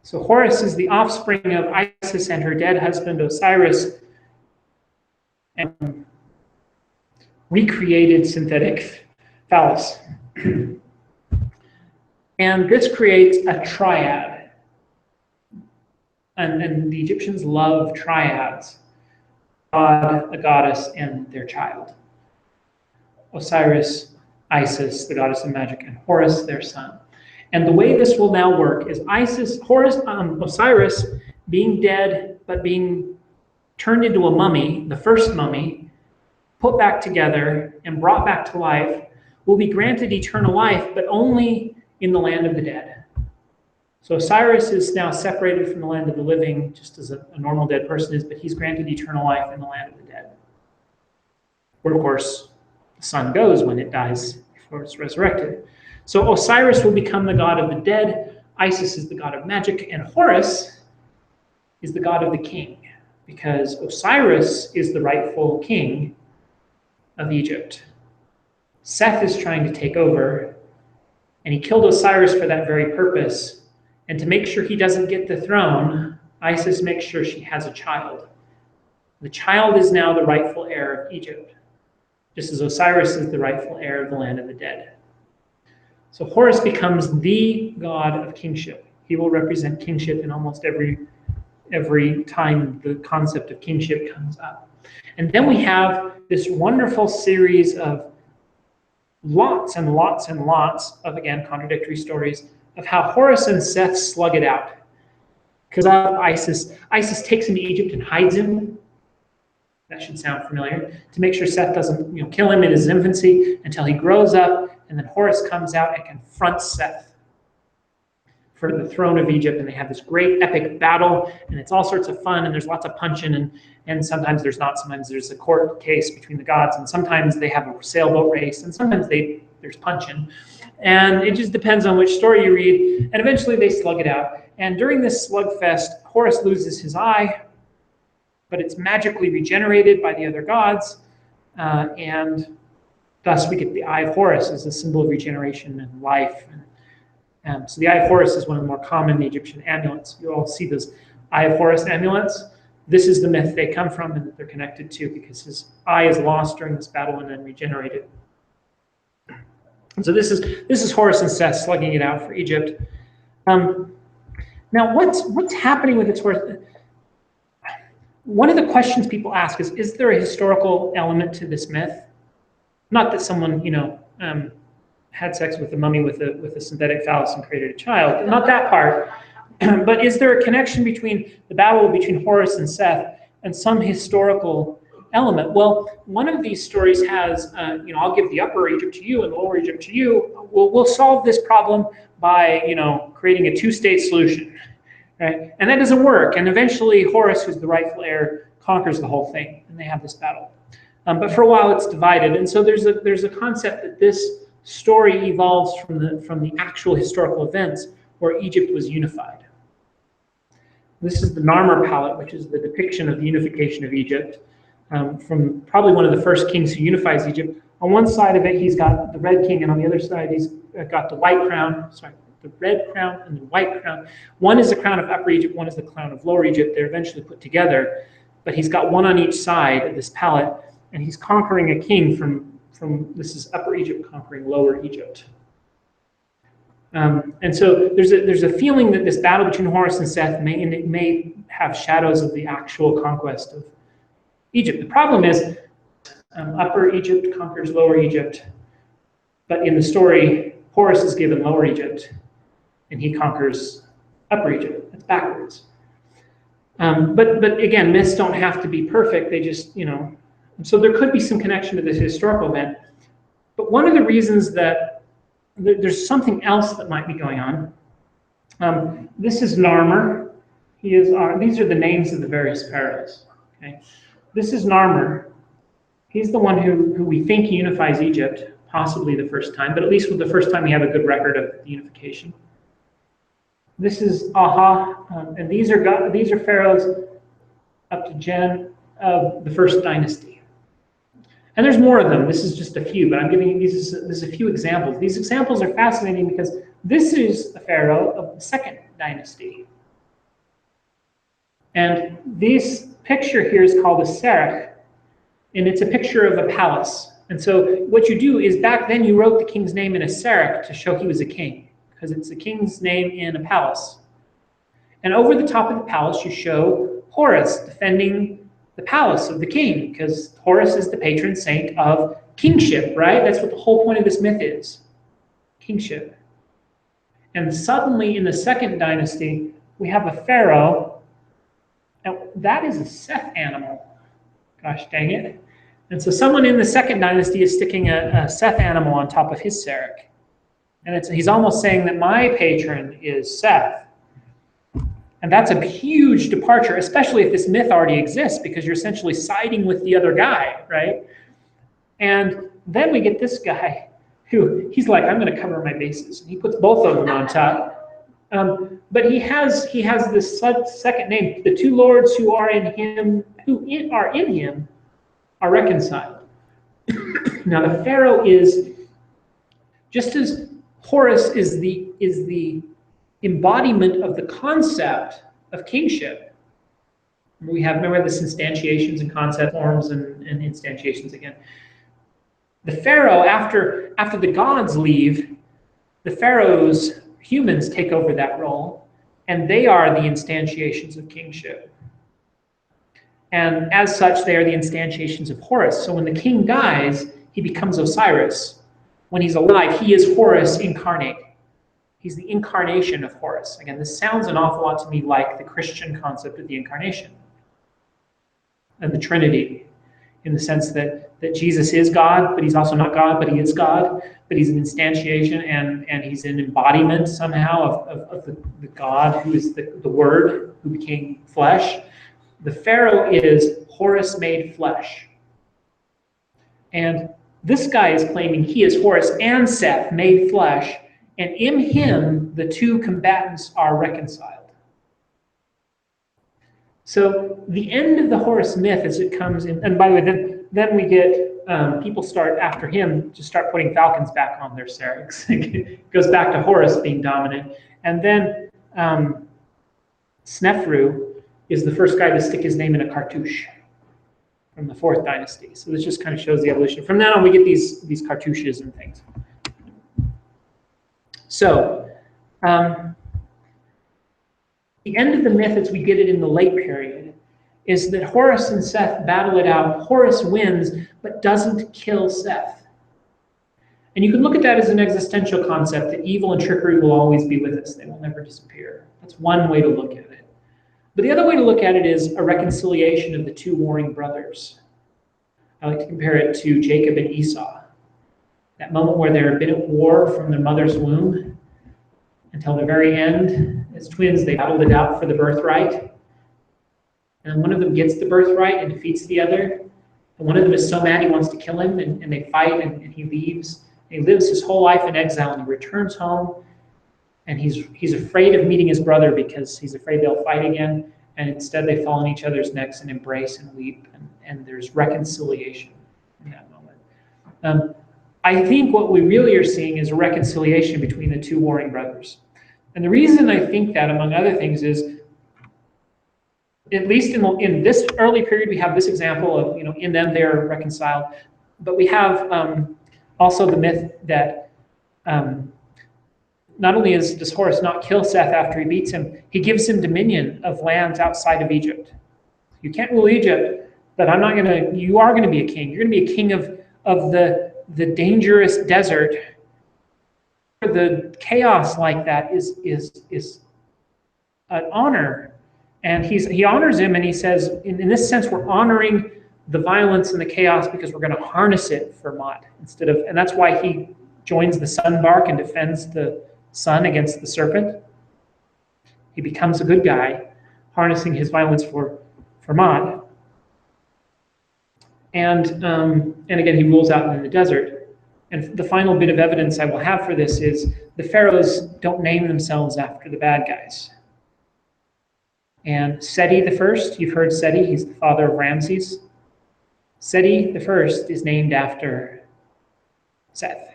So Horus is the offspring of Isis and her dead husband Osiris, and recreated synthetic phallus. And this creates a triad. And the Egyptians love triads. God, a goddess, and their child. Osiris, Isis, the goddess of magic, and Horus, their son. And the way this will now work is Osiris being dead, but being turned into a mummy, the first mummy, put back together and brought back to life, will be granted eternal life, but only in the land of the dead. So Osiris is now separated from the land of the living, just as a normal dead person is, but he's granted eternal life in the land of the dead. Where, of course, the sun goes when it dies before it's resurrected. So Osiris will become the god of the dead, Isis is the god of magic, and Horus is the god of the king, because Osiris is the rightful king of Egypt. Seth is trying to take over, and he killed Osiris for that very purpose. And to make sure he doesn't get the throne, Isis makes sure she has a child. The child is now the rightful heir of Egypt, just as Osiris is the rightful heir of the land of the dead. So Horus becomes the god of kingship. He will represent kingship in almost every time the concept of kingship comes up. And then we have this wonderful series of lots and lots and lots of, again, contradictory stories of how Horus and Seth slug it out. Because Isis takes him to Egypt and hides him. That should sound familiar. To make sure Seth doesn't kill him in his infancy until he grows up, and then Horus comes out and confronts Seth for the throne of Egypt, and they have this great epic battle, and it's all sorts of fun, and there's lots of punching, and sometimes there's not. Sometimes there's a court case between the gods, and sometimes they have a sailboat race, and sometimes there's punching. And it just depends on which story you read. And eventually they slug it out. And during this slugfest, Horus loses his eye, but it's magically regenerated by the other gods. And thus we get the Eye of Horus as a symbol of regeneration and life. And so the Eye of Horus is one of the more common Egyptian amulets. You all see those Eye of Horus amulets. This is the myth they come from and that they're connected to, because his eye is lost during this battle and then regenerated. So this is Horus and Seth slugging it out for Egypt. Now, what's happening with its Horus? One of the questions people ask is there a historical element to this myth? Not that someone had sex with a mummy with a synthetic phallus and created a child. Not that part. But is there a connection between the battle between Horus and Seth and some historical element. Well, one of these stories has, I'll give the Upper Egypt to you and the Lower Egypt to you. We'll solve this problem by, creating a two-state solution, right? And that doesn't work. And eventually Horus, who's the rightful heir, conquers the whole thing, and they have this battle. But for a while it's divided, and so there's a concept that this story evolves from the actual historical events where Egypt was unified. This is the Narmer palette, which is the depiction of the unification of Egypt, from probably one of the first kings who unifies Egypt. On one side of it, he's got the red king, and on the other side, he's got the white crown. Sorry, the red crown and the white crown. One is the crown of Upper Egypt, one is the crown of Lower Egypt. They're eventually put together, but he's got one on each side of this palette, and he's conquering a king from this is Upper Egypt conquering Lower Egypt. And so there's a feeling that this battle between Horus and Seth may have shadows of the actual conquest of Egypt. The problem is Upper Egypt conquers Lower Egypt, but in the story, Horus is given Lower Egypt, and he conquers Upper Egypt. It's backwards. But again, myths don't have to be perfect. They just, so there could be some connection to this historical event. But one of the reasons that there's something else that might be going on. This is Narmer. These are the names of the various pharaohs. Okay, this is Narmer. He's the one who we think unifies Egypt, possibly the first time, but at least with the first time we have a good record of the unification. This is Aha, and these are pharaohs up to Gen of the first dynasty. And there's more of them. This is just a few, but I'm giving you these a few examples. These examples are fascinating because this is a pharaoh of the second dynasty. And this picture here is called a serech, and it's a picture of a palace. And so what you do is back then you wrote the king's name in a serech to show he was a king, because it's the king's name in a palace. And over the top of the palace you show Horus defending the palace of the king, because Horus is the patron saint of kingship, right? That's what the whole point of this myth is, kingship. And suddenly in the second dynasty, we have a pharaoh. Now, that is a Seth animal. Gosh dang it. And so someone in the second dynasty is sticking a Seth animal on top of his serech. And he's almost saying that my patron is Seth. And that's a huge departure, especially if this myth already exists, because you're essentially siding with the other guy, right? And then we get this guy who, he's like, I'm going to cover my bases. And he puts both of them on top. But he has this second name. The two lords who are in him, are reconciled. Now the pharaoh is, just as Horus is the embodiment of the concept of kingship. We have, remember, this instantiations and concept forms and instantiations again. The pharaoh, after the gods leave, the pharaohs, humans, take over that role, and they are the instantiations of kingship. And as such, they are the instantiations of Horus. So when the king dies, he becomes Osiris. When he's alive, he is Horus incarnate. He's the incarnation of Horus. Again, this sounds an awful lot to me like the Christian concept of the incarnation and the Trinity, in the sense that Jesus is God, but he's also not God, but he is God, but he's an instantiation and he's an embodiment somehow of the God who is the Word who became flesh. The pharaoh is Horus made flesh. And this guy is claiming he is Horus and Seth made flesh, and in him, the two combatants are reconciled. So the end of the Horus myth as it comes in, and by the way, then we get, people start after him to start putting falcons back on their serechs. It goes back to Horus being dominant. And then Snefru is the first guy to stick his name in a cartouche from the fourth dynasty. So this just kind of shows the evolution. From now on, we get these cartouches and things. So, the end of the myth as we get it in the late period is that Horus and Seth battle it out. Horus wins, but doesn't kill Seth. And you can look at that as an existential concept, that evil and trickery will always be with us. They will never disappear. That's one way to look at it. But the other way to look at it is a reconciliation of the two warring brothers. I like to compare it to Jacob and Esau. That moment where they're a bit at war from their mother's womb until the very end. As twins, they battled it out for the birthright. And one of them gets the birthright and defeats the other. And one of them is so mad he wants to kill him, and they fight, and he leaves. And he lives his whole life in exile, and he returns home, and he's afraid of meeting his brother because he's afraid they'll fight again. And instead they fall on each other's necks and embrace and weep, and there's reconciliation in that moment. I think what we really are seeing is a reconciliation between the two warring brothers. And the reason I think that, among other things, is at least in this early period, we have this example of, in them they're reconciled. But we have also the myth that not only does Horus not kill Seth after he beats him, he gives him dominion of lands outside of Egypt. You can't rule Egypt, but you are going to be a king. You're going to be a king of the dangerous desert. The chaos like that is an honor. And he honors him, and he says, in this sense, we're honoring the violence and the chaos because we're going to harness it for Mot and that's why he joins the sun bark and defends the sun against the serpent. He becomes a good guy, harnessing his violence for Mot. And again, he rules out in the desert. And the final bit of evidence I will have for this is the pharaohs don't name themselves after the bad guys. And Seti the first, you've heard Seti, he's the father of Ramses. Seti the first is named after Seth.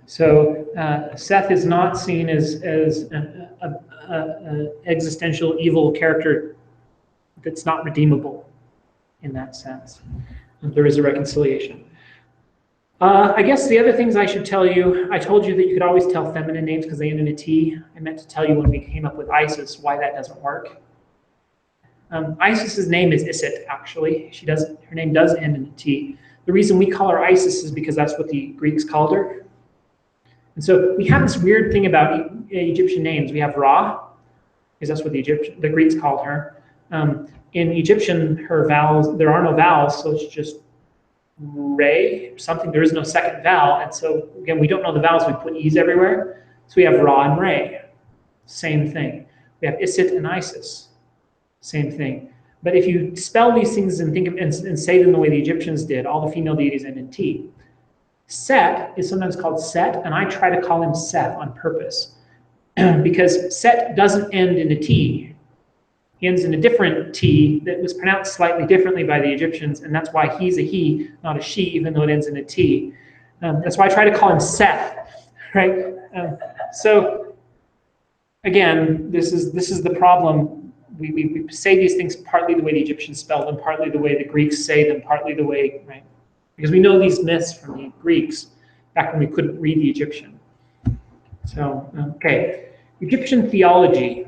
So Seth is not seen as an existential evil character that's not redeemable in that sense. There is a reconciliation. I guess the other things I should tell you, I told you that you could always tell feminine names because they end in a T. I meant to tell you when we came up with Isis why that doesn't work. Isis's name is Isit, actually. Her name does end in a T. The reason we call her Isis is because that's what the Greeks called her. And so we have this weird thing about Egyptian names. We have Ra, because that's what the Greeks called her. In Egyptian, her vowels, there are no vowels, so it's just Re, something, there is no second vowel. And so, again, we don't know the vowels, we put E's everywhere. So we have Ra and Re, same thing. We have Isit and Isis, same thing. But if you spell these things and think of and say them the way the Egyptians did, all the female deities end in T. Set is sometimes called Set, and I try to call him Seth on purpose. Because Set doesn't end in a T. He ends in a different T that was pronounced slightly differently by the Egyptians, and that's why he's a he, not a she, even though it ends in a T. That's why I try to call him Seth, right? So again, this is the problem. We say these things partly the way the Egyptians spelled them, partly the way the Greeks say them, partly the way, right? Because we know these myths from the Greeks back when we couldn't read the Egyptian. So, okay, Egyptian theology.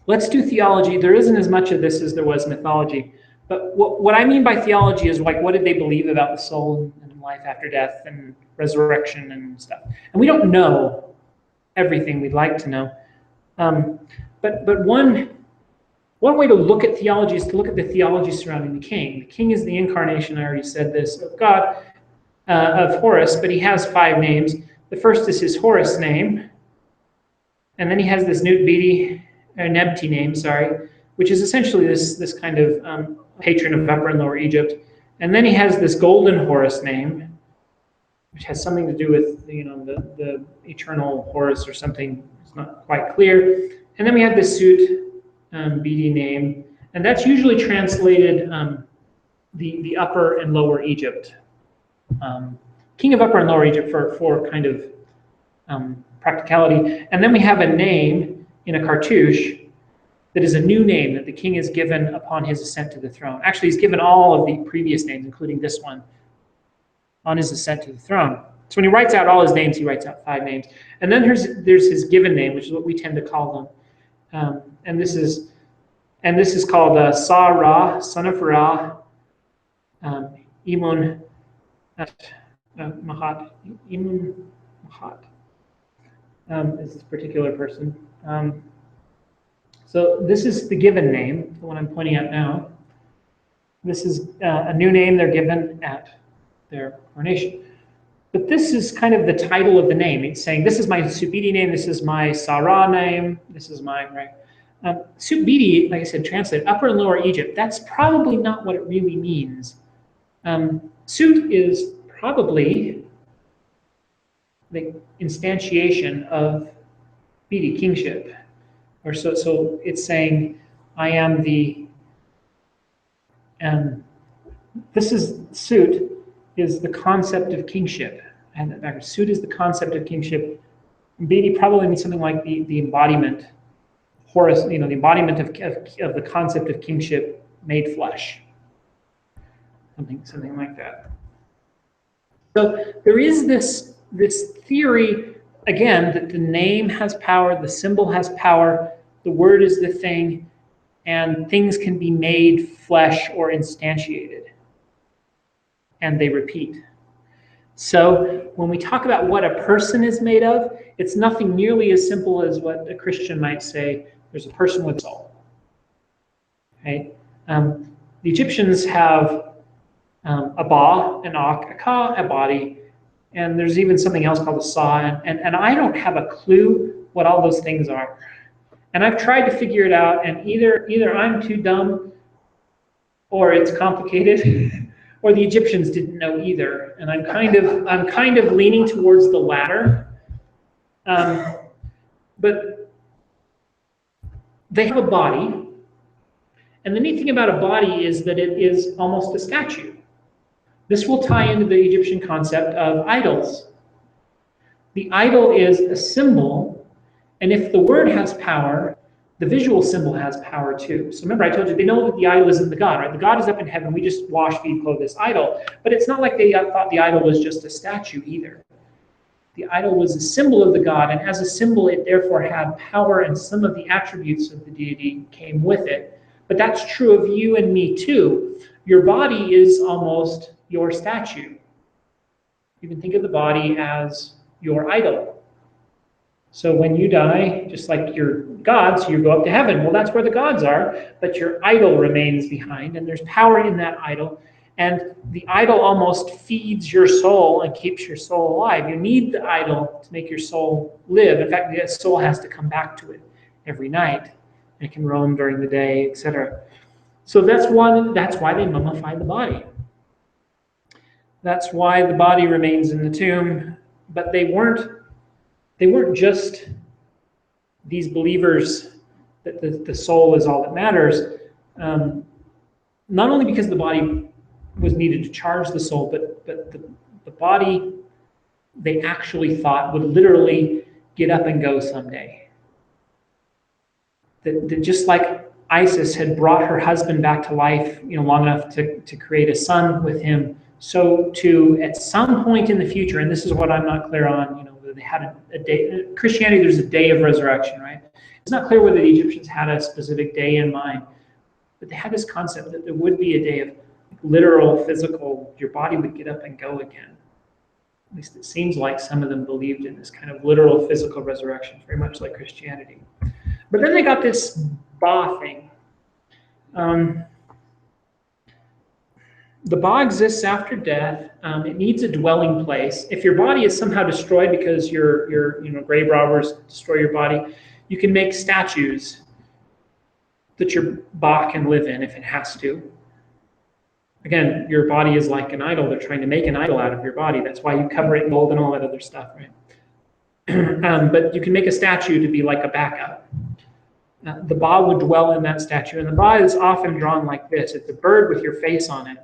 Let's do theology. There isn't as much of this as there was mythology. But what I mean by theology is like, what did they believe about the soul and life after death and resurrection and stuff? And we don't know everything we'd like to know. But one way to look at theology is to look at the theology surrounding the king. The king is the incarnation, I already said this, of God, of Horus, but he has 5 names. The first is his Horus name, and then he has this Nebti name, which is essentially this kind of patron of Upper and Lower Egypt. And then he has this golden Horus name, which has something to do with the eternal Horus or something. It's not quite clear. And then we have this Sut Bidi name, and that's usually translated the Upper and Lower Egypt. King of Upper and Lower Egypt for kind of practicality. And then we have a name in a cartouche that is a new name that the king is given upon his ascent to the throne. Actually, he's given all of the previous names, including this one, on his ascent to the throne. So when he writes out all his names, he writes out 5 names. And then there's his given name, which is what we tend to call them. And this is called Sa-Ra, son of Ra, Imun Mahat. Imun Mahat is this particular person. So this is the given name, the one I'm pointing at now. This is a new name they're given at their coronation. But this is kind of the title of the name. It's saying, this is my Subidi name, this is my Sarah name, this is my, right? Subidi, like I said, translated Upper and Lower Egypt. That's probably not what it really means. Sut is probably the instantiation of Bidi, kingship. Or so it's saying, I am the, this is, Sut is the concept of kingship. And Sut is the concept of kingship. Bidi probably means something like the embodiment. Horus, the embodiment of the concept of kingship made flesh. Something like that. So there is this theory, again, that the name has power, the symbol has power, the word is the thing, and things can be made flesh or instantiated. And they repeat. So when we talk about what a person is made of, it's nothing nearly as simple as what a Christian might say, there's a person with a soul. Okay? The Egyptians have a ba, an ak, a ka, a body, and there's even something else called a sa, and I don't have a clue what all those things are. And I've tried to figure it out, and either I'm too dumb, or it's complicated, or the Egyptians didn't know either. And I'm kind of leaning towards the latter. But they have a body, and the neat thing about a body is that it is almost a statue. This will tie into the Egyptian concept of idols. The idol is a symbol, and if the word has power, the visual symbol has power too. So remember, I told you, they know that the idol isn't the God, right? The God is up in heaven, we just wash, feed, clothe this idol. But it's not like they thought the idol was just a statue either. The idol was a symbol of the God, and as a symbol, it therefore had power, and some of the attributes of the deity came with it. But that's true of you and me too. Your body is almost your statue. You can think of the body as your idol. So when you die, just like your gods, you go up to heaven. Well, that's where the gods are, but your idol remains behind, and there's power in that idol. And the idol almost feeds your soul and keeps your soul alive. You need the idol to make your soul live. In fact, the soul has to come back to it every night. And it can roam during the day, etc. So that's why they mummify the body. That's why the body remains in the tomb. But they weren't just these believers that the soul is all that matters. Not only because the body was needed to charge the soul, but the body, they actually thought, would literally get up and go someday. That just like Isis had brought her husband back to life, long enough to create a son with him, so too at some point in the future, and this is what I'm not clear on, they had a day. Christianity, there's a day of resurrection, right? It's not clear whether the Egyptians had a specific day in mind, but they had this concept that there would be a day of literal, physical, your body would get up and go again. At least it seems like some of them believed in this kind of literal, physical resurrection, very much like Christianity. But then they got this Ba thing. The Ba exists after death. It needs a dwelling place. If your body is somehow destroyed because your grave robbers destroy your body, you can make statues that your Ba can live in if it has to. Again, your body is like an idol. They're trying to make an idol out of your body. That's why you cover it in gold and all that other stuff, right? But you can make a statue to be like a backup. The Ba would dwell in that statue, and the Ba is often drawn like this. It's a bird with your face on it.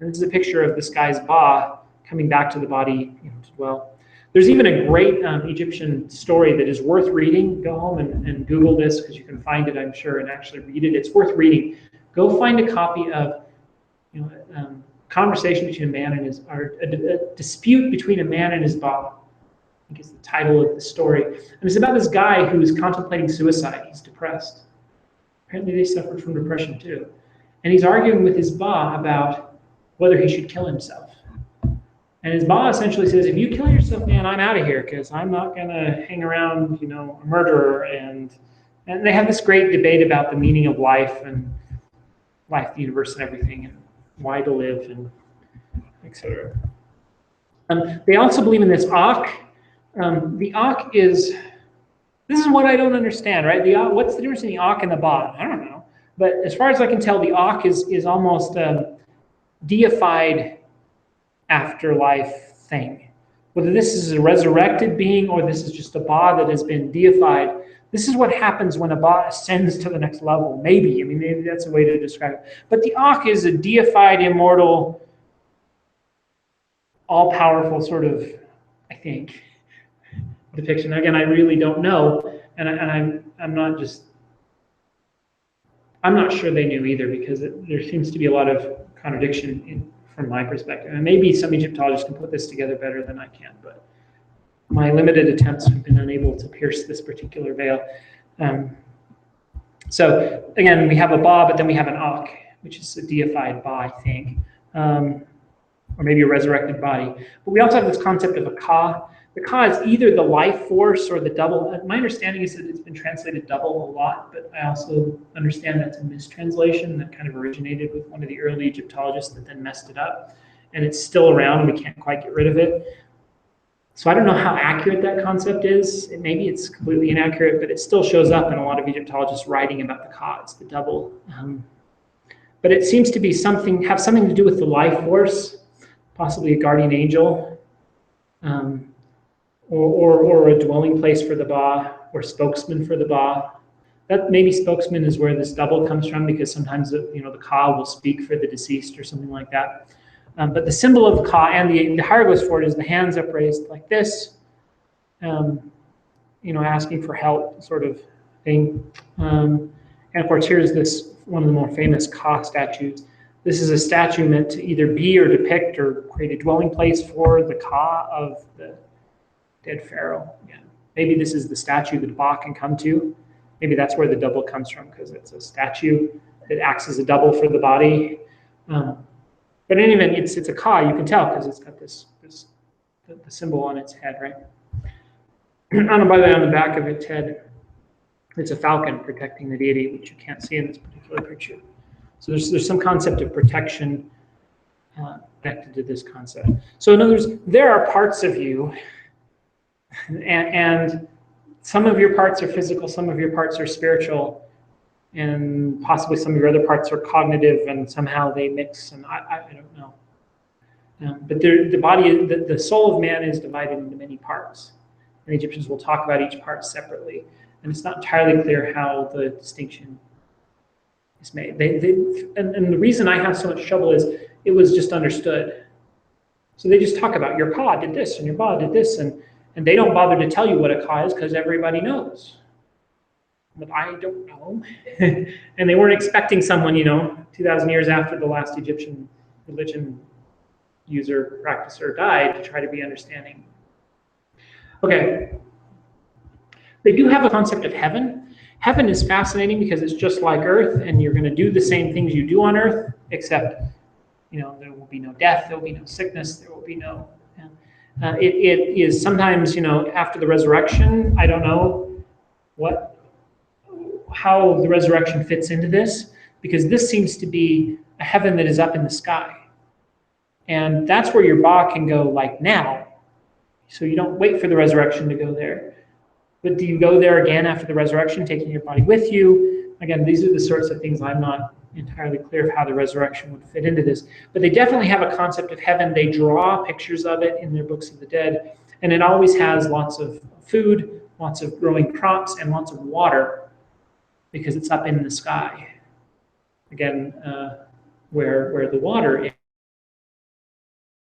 And this is a picture of this guy's Ba coming back to the body to dwell. There's even a great Egyptian story that is worth reading. Go home and Google this, because you can find it, I'm sure, and actually read it. It's worth reading. Go find a copy of conversation between a man and his, or a dispute between a man and his Ba. I think it's the title of the story. And it's about this guy who is contemplating suicide. He's depressed. Apparently they suffered from depression too. And he's arguing with his Ba about whether he should kill himself. And his Ba essentially says, if you kill yourself, man, I'm out of here, because I'm not going to hang around, a murderer and And they have this great debate about the meaning of life and life, the universe, and everything, and why to live, and etc. They also believe in this Ak. The Ak is, this is what I don't understand, right? What's the difference between the Ak and the Ba? I don't know. But as far as I can tell, the Ak is almost a deified afterlife thing. Whether this is a resurrected being or this is just a Ba that has been deified, this is what happens when a Ba ascends to the next level. Maybe, I mean, maybe that's a way to describe it. But the Ak is a deified, immortal, all-powerful sort of, I think, depiction. Again, I really don't know, and I'm not sure they knew either, because there seems to be a lot of contradiction from my perspective. And maybe some Egyptologists can put this together better than I can, but my limited attempts have been unable to pierce this particular veil. So again, we have a Ba, but then we have an Ak, which is a deified Ba, I think, or maybe a resurrected body. But we also have this concept of a Ka. The Ka is either the life force or the double. My understanding is that it's been translated double a lot, but I also understand that's a mistranslation that kind of originated with one of the early Egyptologists that then messed it up. And it's still around, we can't quite get rid of it. So I don't know how accurate that concept is. Maybe it's completely inaccurate, but it still shows up in a lot of Egyptologists writing about the Ka. It's the double. But it seems to be have something to do with the life force, possibly a guardian angel, or a dwelling place for the Ba, or spokesman for the Ba. That maybe spokesman is where this double comes from, because sometimes the Ka will speak for the deceased or something like that. But the symbol of Ka and the hieroglyphs for it is the hands upraised like this, asking for help, sort of thing. And of course, here's one of the more famous Ka statues. This is a statue meant to either be or depict or create a dwelling place for the Ka of the dead pharaoh. Yeah. Maybe this is the statue that Ba can come to. Maybe that's where the double comes from, because it's a statue that acts as a double for the body. But in any event, it's a Ka, you can tell, because it's got the symbol on its head, right? And by the way, on the back of its head, it's a falcon protecting the deity, which you can't see in this particular picture. So there's some concept of protection connected to this concept. So in other words, there are parts of you, and some of your parts are physical, some of your parts are spiritual, and possibly some of your other parts are cognitive, and somehow they mix, and I don't know. But the soul of man is divided into many parts, and the Egyptians will talk about each part separately, and it's not entirely clear how the distinction is made. And the reason I have so much trouble is it was just understood. So they just talk about your Ka did this, and your Ba did this, and they don't bother to tell you what a Ka is, because everybody knows. But I don't know. And they weren't expecting someone, 2,000 years after the last Egyptian religion user, practicer died to try to be understanding. Okay. They do have a concept of heaven. Heaven is fascinating because it's just like Earth, and you're going to do the same things you do on Earth, except, there will be no death, there will be no sickness, there will be no... it is sometimes, after the resurrection, I don't know how the resurrection fits into this, because this seems to be a heaven that is up in the sky. And that's where your Ba can go like now. So you don't wait for the resurrection to go there. But do you go there again after the resurrection, taking your body with you? Again, these are the sorts of things I'm not entirely clear of how the resurrection would fit into this. But they definitely have a concept of heaven. They draw pictures of it in their books of the dead. And it always has lots of food, lots of growing crops, and lots of water, because it's up in the sky. Again, where the water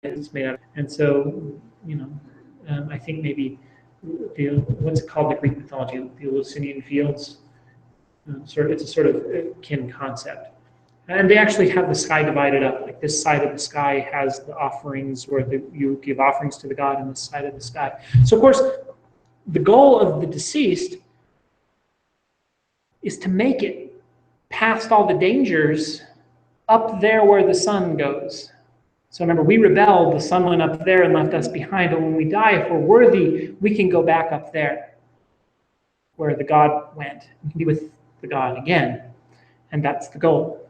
is made of. And so, I think maybe what's it called in the Greek mythology, the Eleusinian fields. It's a sort of kin concept. And they actually have the sky divided up. Like this side of the sky has the offerings where you give offerings to the god, and this side of the sky. So of course, the goal of the deceased is to make it past all the dangers up there where the sun goes. So remember, we rebelled, the sun went up there and left us behind, but when we die, if we're worthy, we can go back up there. where the god went. You can be with the god again, and that's the goal.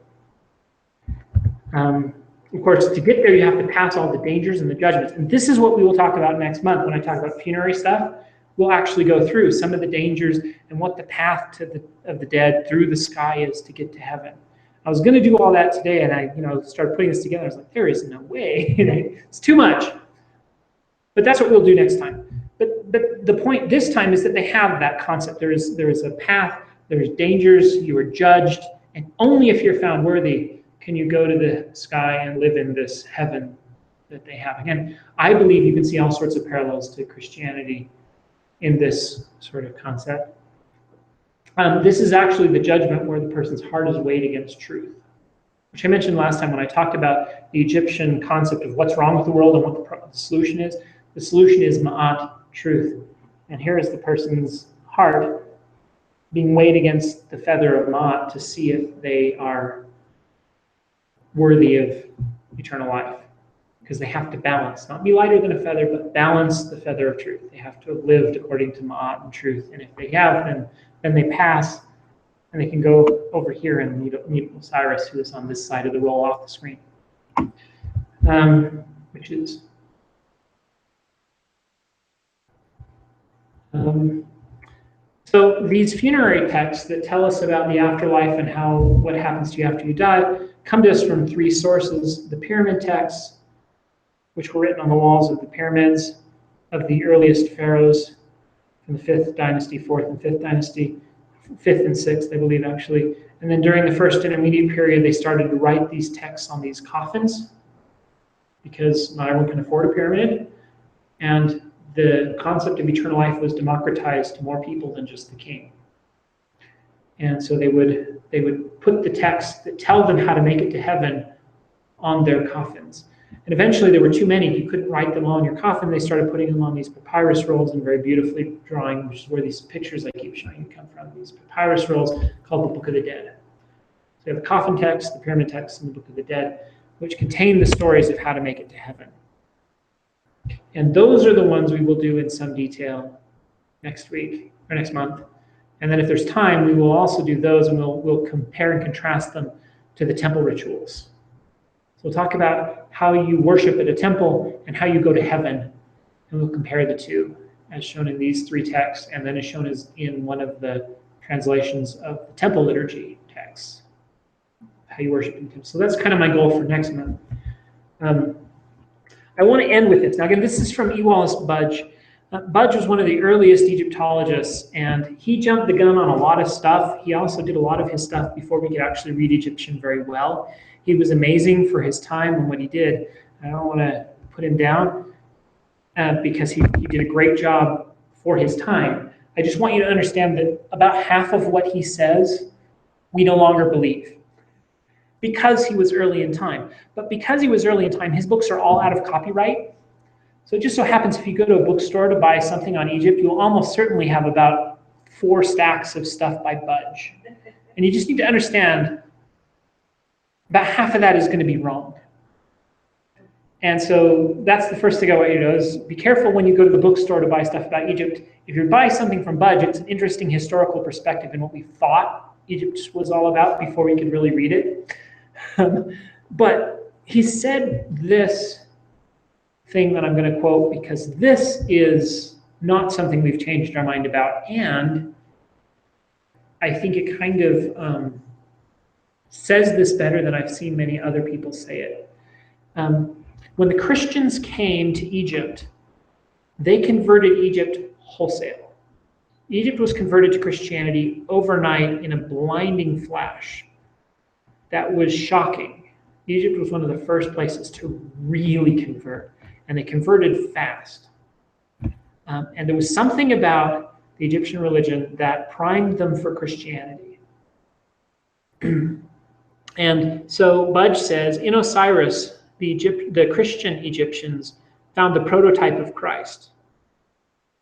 Of course, to get there, you have to pass all the dangers and the judgments. And this is what we will talk about next month when I talk about funerary stuff. We'll actually go through some of the dangers and what the path of the dead through the sky is to get to heaven. I was going to do all that today, and I started putting this together. I was like, there is no way. It's too much. But that's what we'll do next time. But the point this time is that they have that concept. There is a path, there's dangers, you are judged, and only if you're found worthy can you go to the sky and live in this heaven that they have. Again, I believe you can see all sorts of parallels to Christianity in this sort of concept. This is actually the judgment where the person's heart is weighed against truth, which I mentioned last time when I talked about the Egyptian concept of what's wrong with the world and what the solution is. The solution is ma'at, truth. And here is the person's heart being weighed against the feather of ma'at to see if they are worthy of eternal life. Because they have to balance, not be lighter than a feather, but balance the feather of truth. They have to have lived according to ma'at and truth. And if they have, then they pass, and they can go over here and meet Osiris, who is on this side of the roll off the screen. Which is... So these funerary texts that tell us about the afterlife and what happens to you after you die come to us from three sources. The pyramid texts, which were written on the walls of the pyramids of the earliest pharaohs from the 5th dynasty, 4th and 5th dynasty, 5th and 6th, I believe, actually. And then during the first intermediate period, they started to write these texts on these coffins because not everyone can afford a pyramid. And the concept of eternal life was democratized to more people than just the king. And so they would put the texts that tell them how to make it to heaven on their coffins. And eventually there were too many. You couldn't write them all on your coffin. They started putting them on these papyrus rolls and very beautifully drawing, which is where these pictures I keep showing you come from, these papyrus rolls called the Book of the Dead. So you have the coffin text, the pyramid text, and the Book of the Dead, which contain the stories of how to make it to heaven. And those are the ones we will do in some detail next week or next month. And then if there's time, we will also do those, and we'll compare and contrast them to the temple rituals. So we'll talk about how you worship at a temple and how you go to heaven, and we'll compare the two, as shown in these three texts, and then as shown as in one of the translations of the temple liturgy texts, how you worship in the temple. So that's kind of my goal for next month. I want to end with this. Now, again, this is from E. Wallace Budge. Budge was one of the earliest Egyptologists, and he jumped the gun on a lot of stuff. He also did a lot of his stuff before we could actually read Egyptian very well. He was amazing for his time and what he did. I don't want to put him down because he did a great job for his time. I just want you to understand that about half of what he says, we no longer believe, because he was early in time. But because he was early in time, his books are all out of copyright. So it just so happens if you go to a bookstore to buy something on Egypt, you'll almost certainly have about 4 stacks of stuff by Budge. And you just need to understand about half of that is going to be wrong. And so that's the first thing I want you to know is be careful when you go to the bookstore to buy stuff about Egypt. If you're buying something from Budge, it's an interesting historical perspective in what we thought Egypt was all about before we could really read it. But he said this thing that I'm going to quote because this is not something we've changed our mind about, and I think it kind of says this better than I've seen many other people say it. When the Christians came to Egypt, they converted Egypt wholesale. Egypt was converted to Christianity overnight in a blinding flash. That was shocking. Egypt was one of the first places to really convert, and they converted fast. And there was something about the Egyptian religion that primed them for Christianity. And so Budge says, in Osiris, the Christian Egyptians found the prototype of Christ.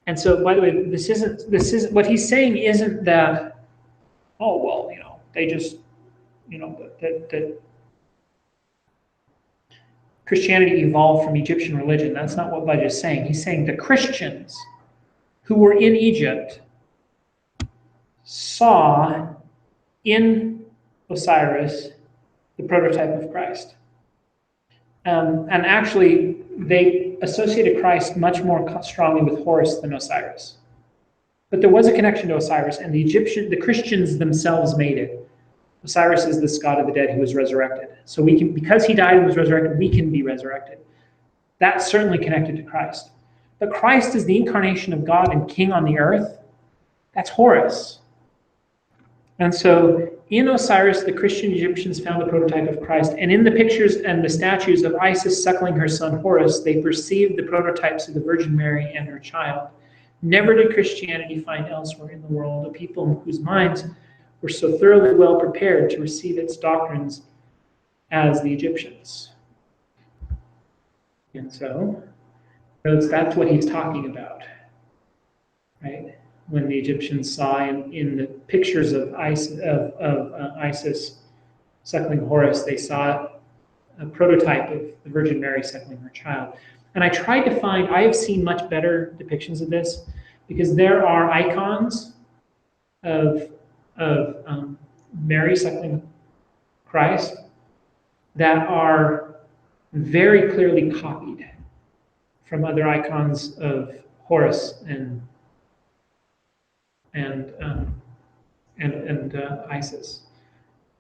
And so, by the way, this isn't what he's saying isn't that, oh, well, they just, that Christianity evolved from Egyptian religion. That's not what Budge is saying. He's saying the Christians who were in Egypt saw in Osiris the prototype of Christ. And actually, they associated Christ much more strongly with Horus than Osiris. But there was a connection to Osiris, and the Christians themselves made it. Osiris is this god of the dead who was resurrected. So we can, because he died and was resurrected, we can be resurrected. That's certainly connected to Christ. But Christ is the incarnation of God and king on the earth. That's Horus. And so in Osiris, the Christian Egyptians found the prototype of Christ. And in the pictures and the statues of Isis suckling her son Horus, they perceived the prototypes of the Virgin Mary and her child. Never did Christianity find elsewhere in the world a people whose minds were so thoroughly well prepared to receive its doctrines as the Egyptians. And so that's what he's talking about, right? When the Egyptians saw in the pictures of Isis suckling Horus, they saw a prototype of the Virgin Mary suckling her child. And I tried to find, I have seen much better depictions of this, because there are icons of Mary suckling Christ that are very clearly copied from other icons of Horus and Isis.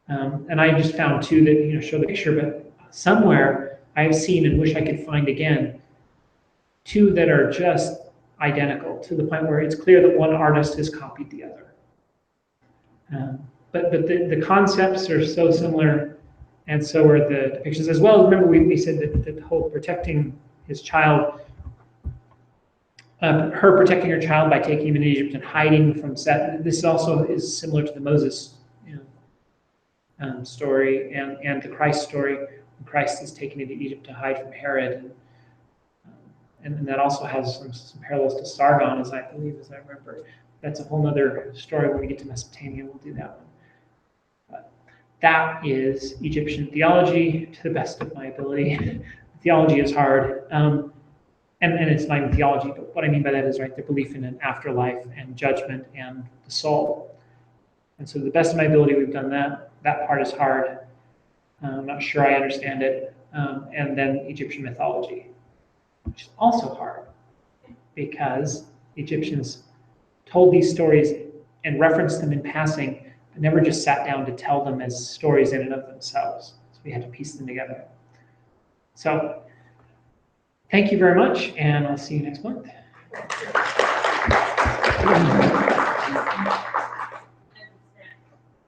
And I just found two that show the picture, but somewhere I've seen and wish I could find again two that are just identical to the point where it's clear that one artist has copied the other. But the concepts are so similar, and so are the depictions as well. Remember, we said that the whole protecting his child, her protecting her child by taking him into Egypt and hiding from Seth. This also is similar to the Moses story and the Christ story. When Christ is taken into Egypt to hide from Herod, and that also has some parallels to Sargon, as I remember. That's a whole other story. When we get to Mesopotamia, we'll do that one. But that is Egyptian theology to the best of my ability. Theology is hard. And it's not even theology, but what I mean by that is, right, the belief in an afterlife and judgment and the soul. And so to the best of my ability, we've done that. That part is hard. I'm not sure I understand it. And then Egyptian mythology, which is also hard, because the Egyptians told these stories and referenced them in passing, but never just sat down to tell them as stories in and of themselves. So we had to piece them together. So thank you very much, and I'll see you next month.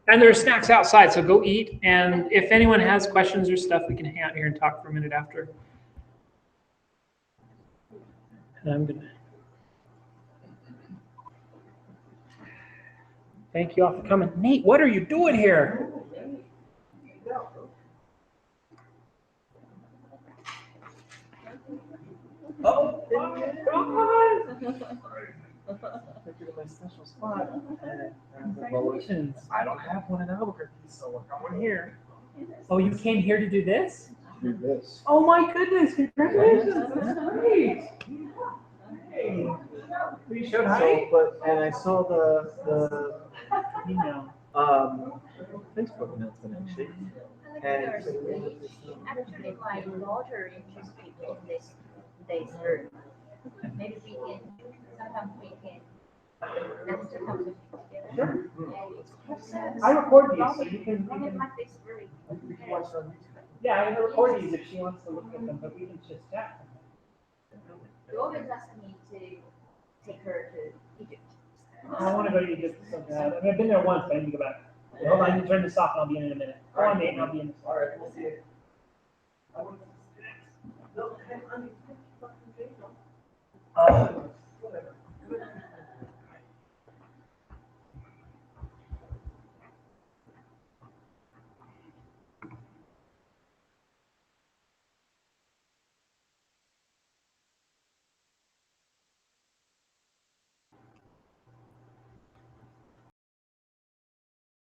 And there are snacks outside, so go eat. And if anyone has questions or stuff, we can hang out here and talk for a minute after. And I'm gonna thank you all for coming. Nate, what are you doing here? Oh my God! My special spot. Congratulations. I don't have one in Albuquerque, so I got one here. Oh, you came here to do this? Do this. Oh my goodness! Congratulations! That's great. Hey, you showed hi. And I saw the email. Facebook announcement actually. And actually, my daughter interested in this group. Maybe we can, sometimes we can, let's do something together. Sure. I record these, so you can. Like this very. Yeah, I record these if she wants to look at them, but we can just chat. You always ask me to take her to Egypt. I want to go to Egypt so bad. I mean, I've been there once, but I need to go back. Hold on, you turn this off and I'll be in a minute. Go on, Nate, and I'll be in. All right, we'll see you.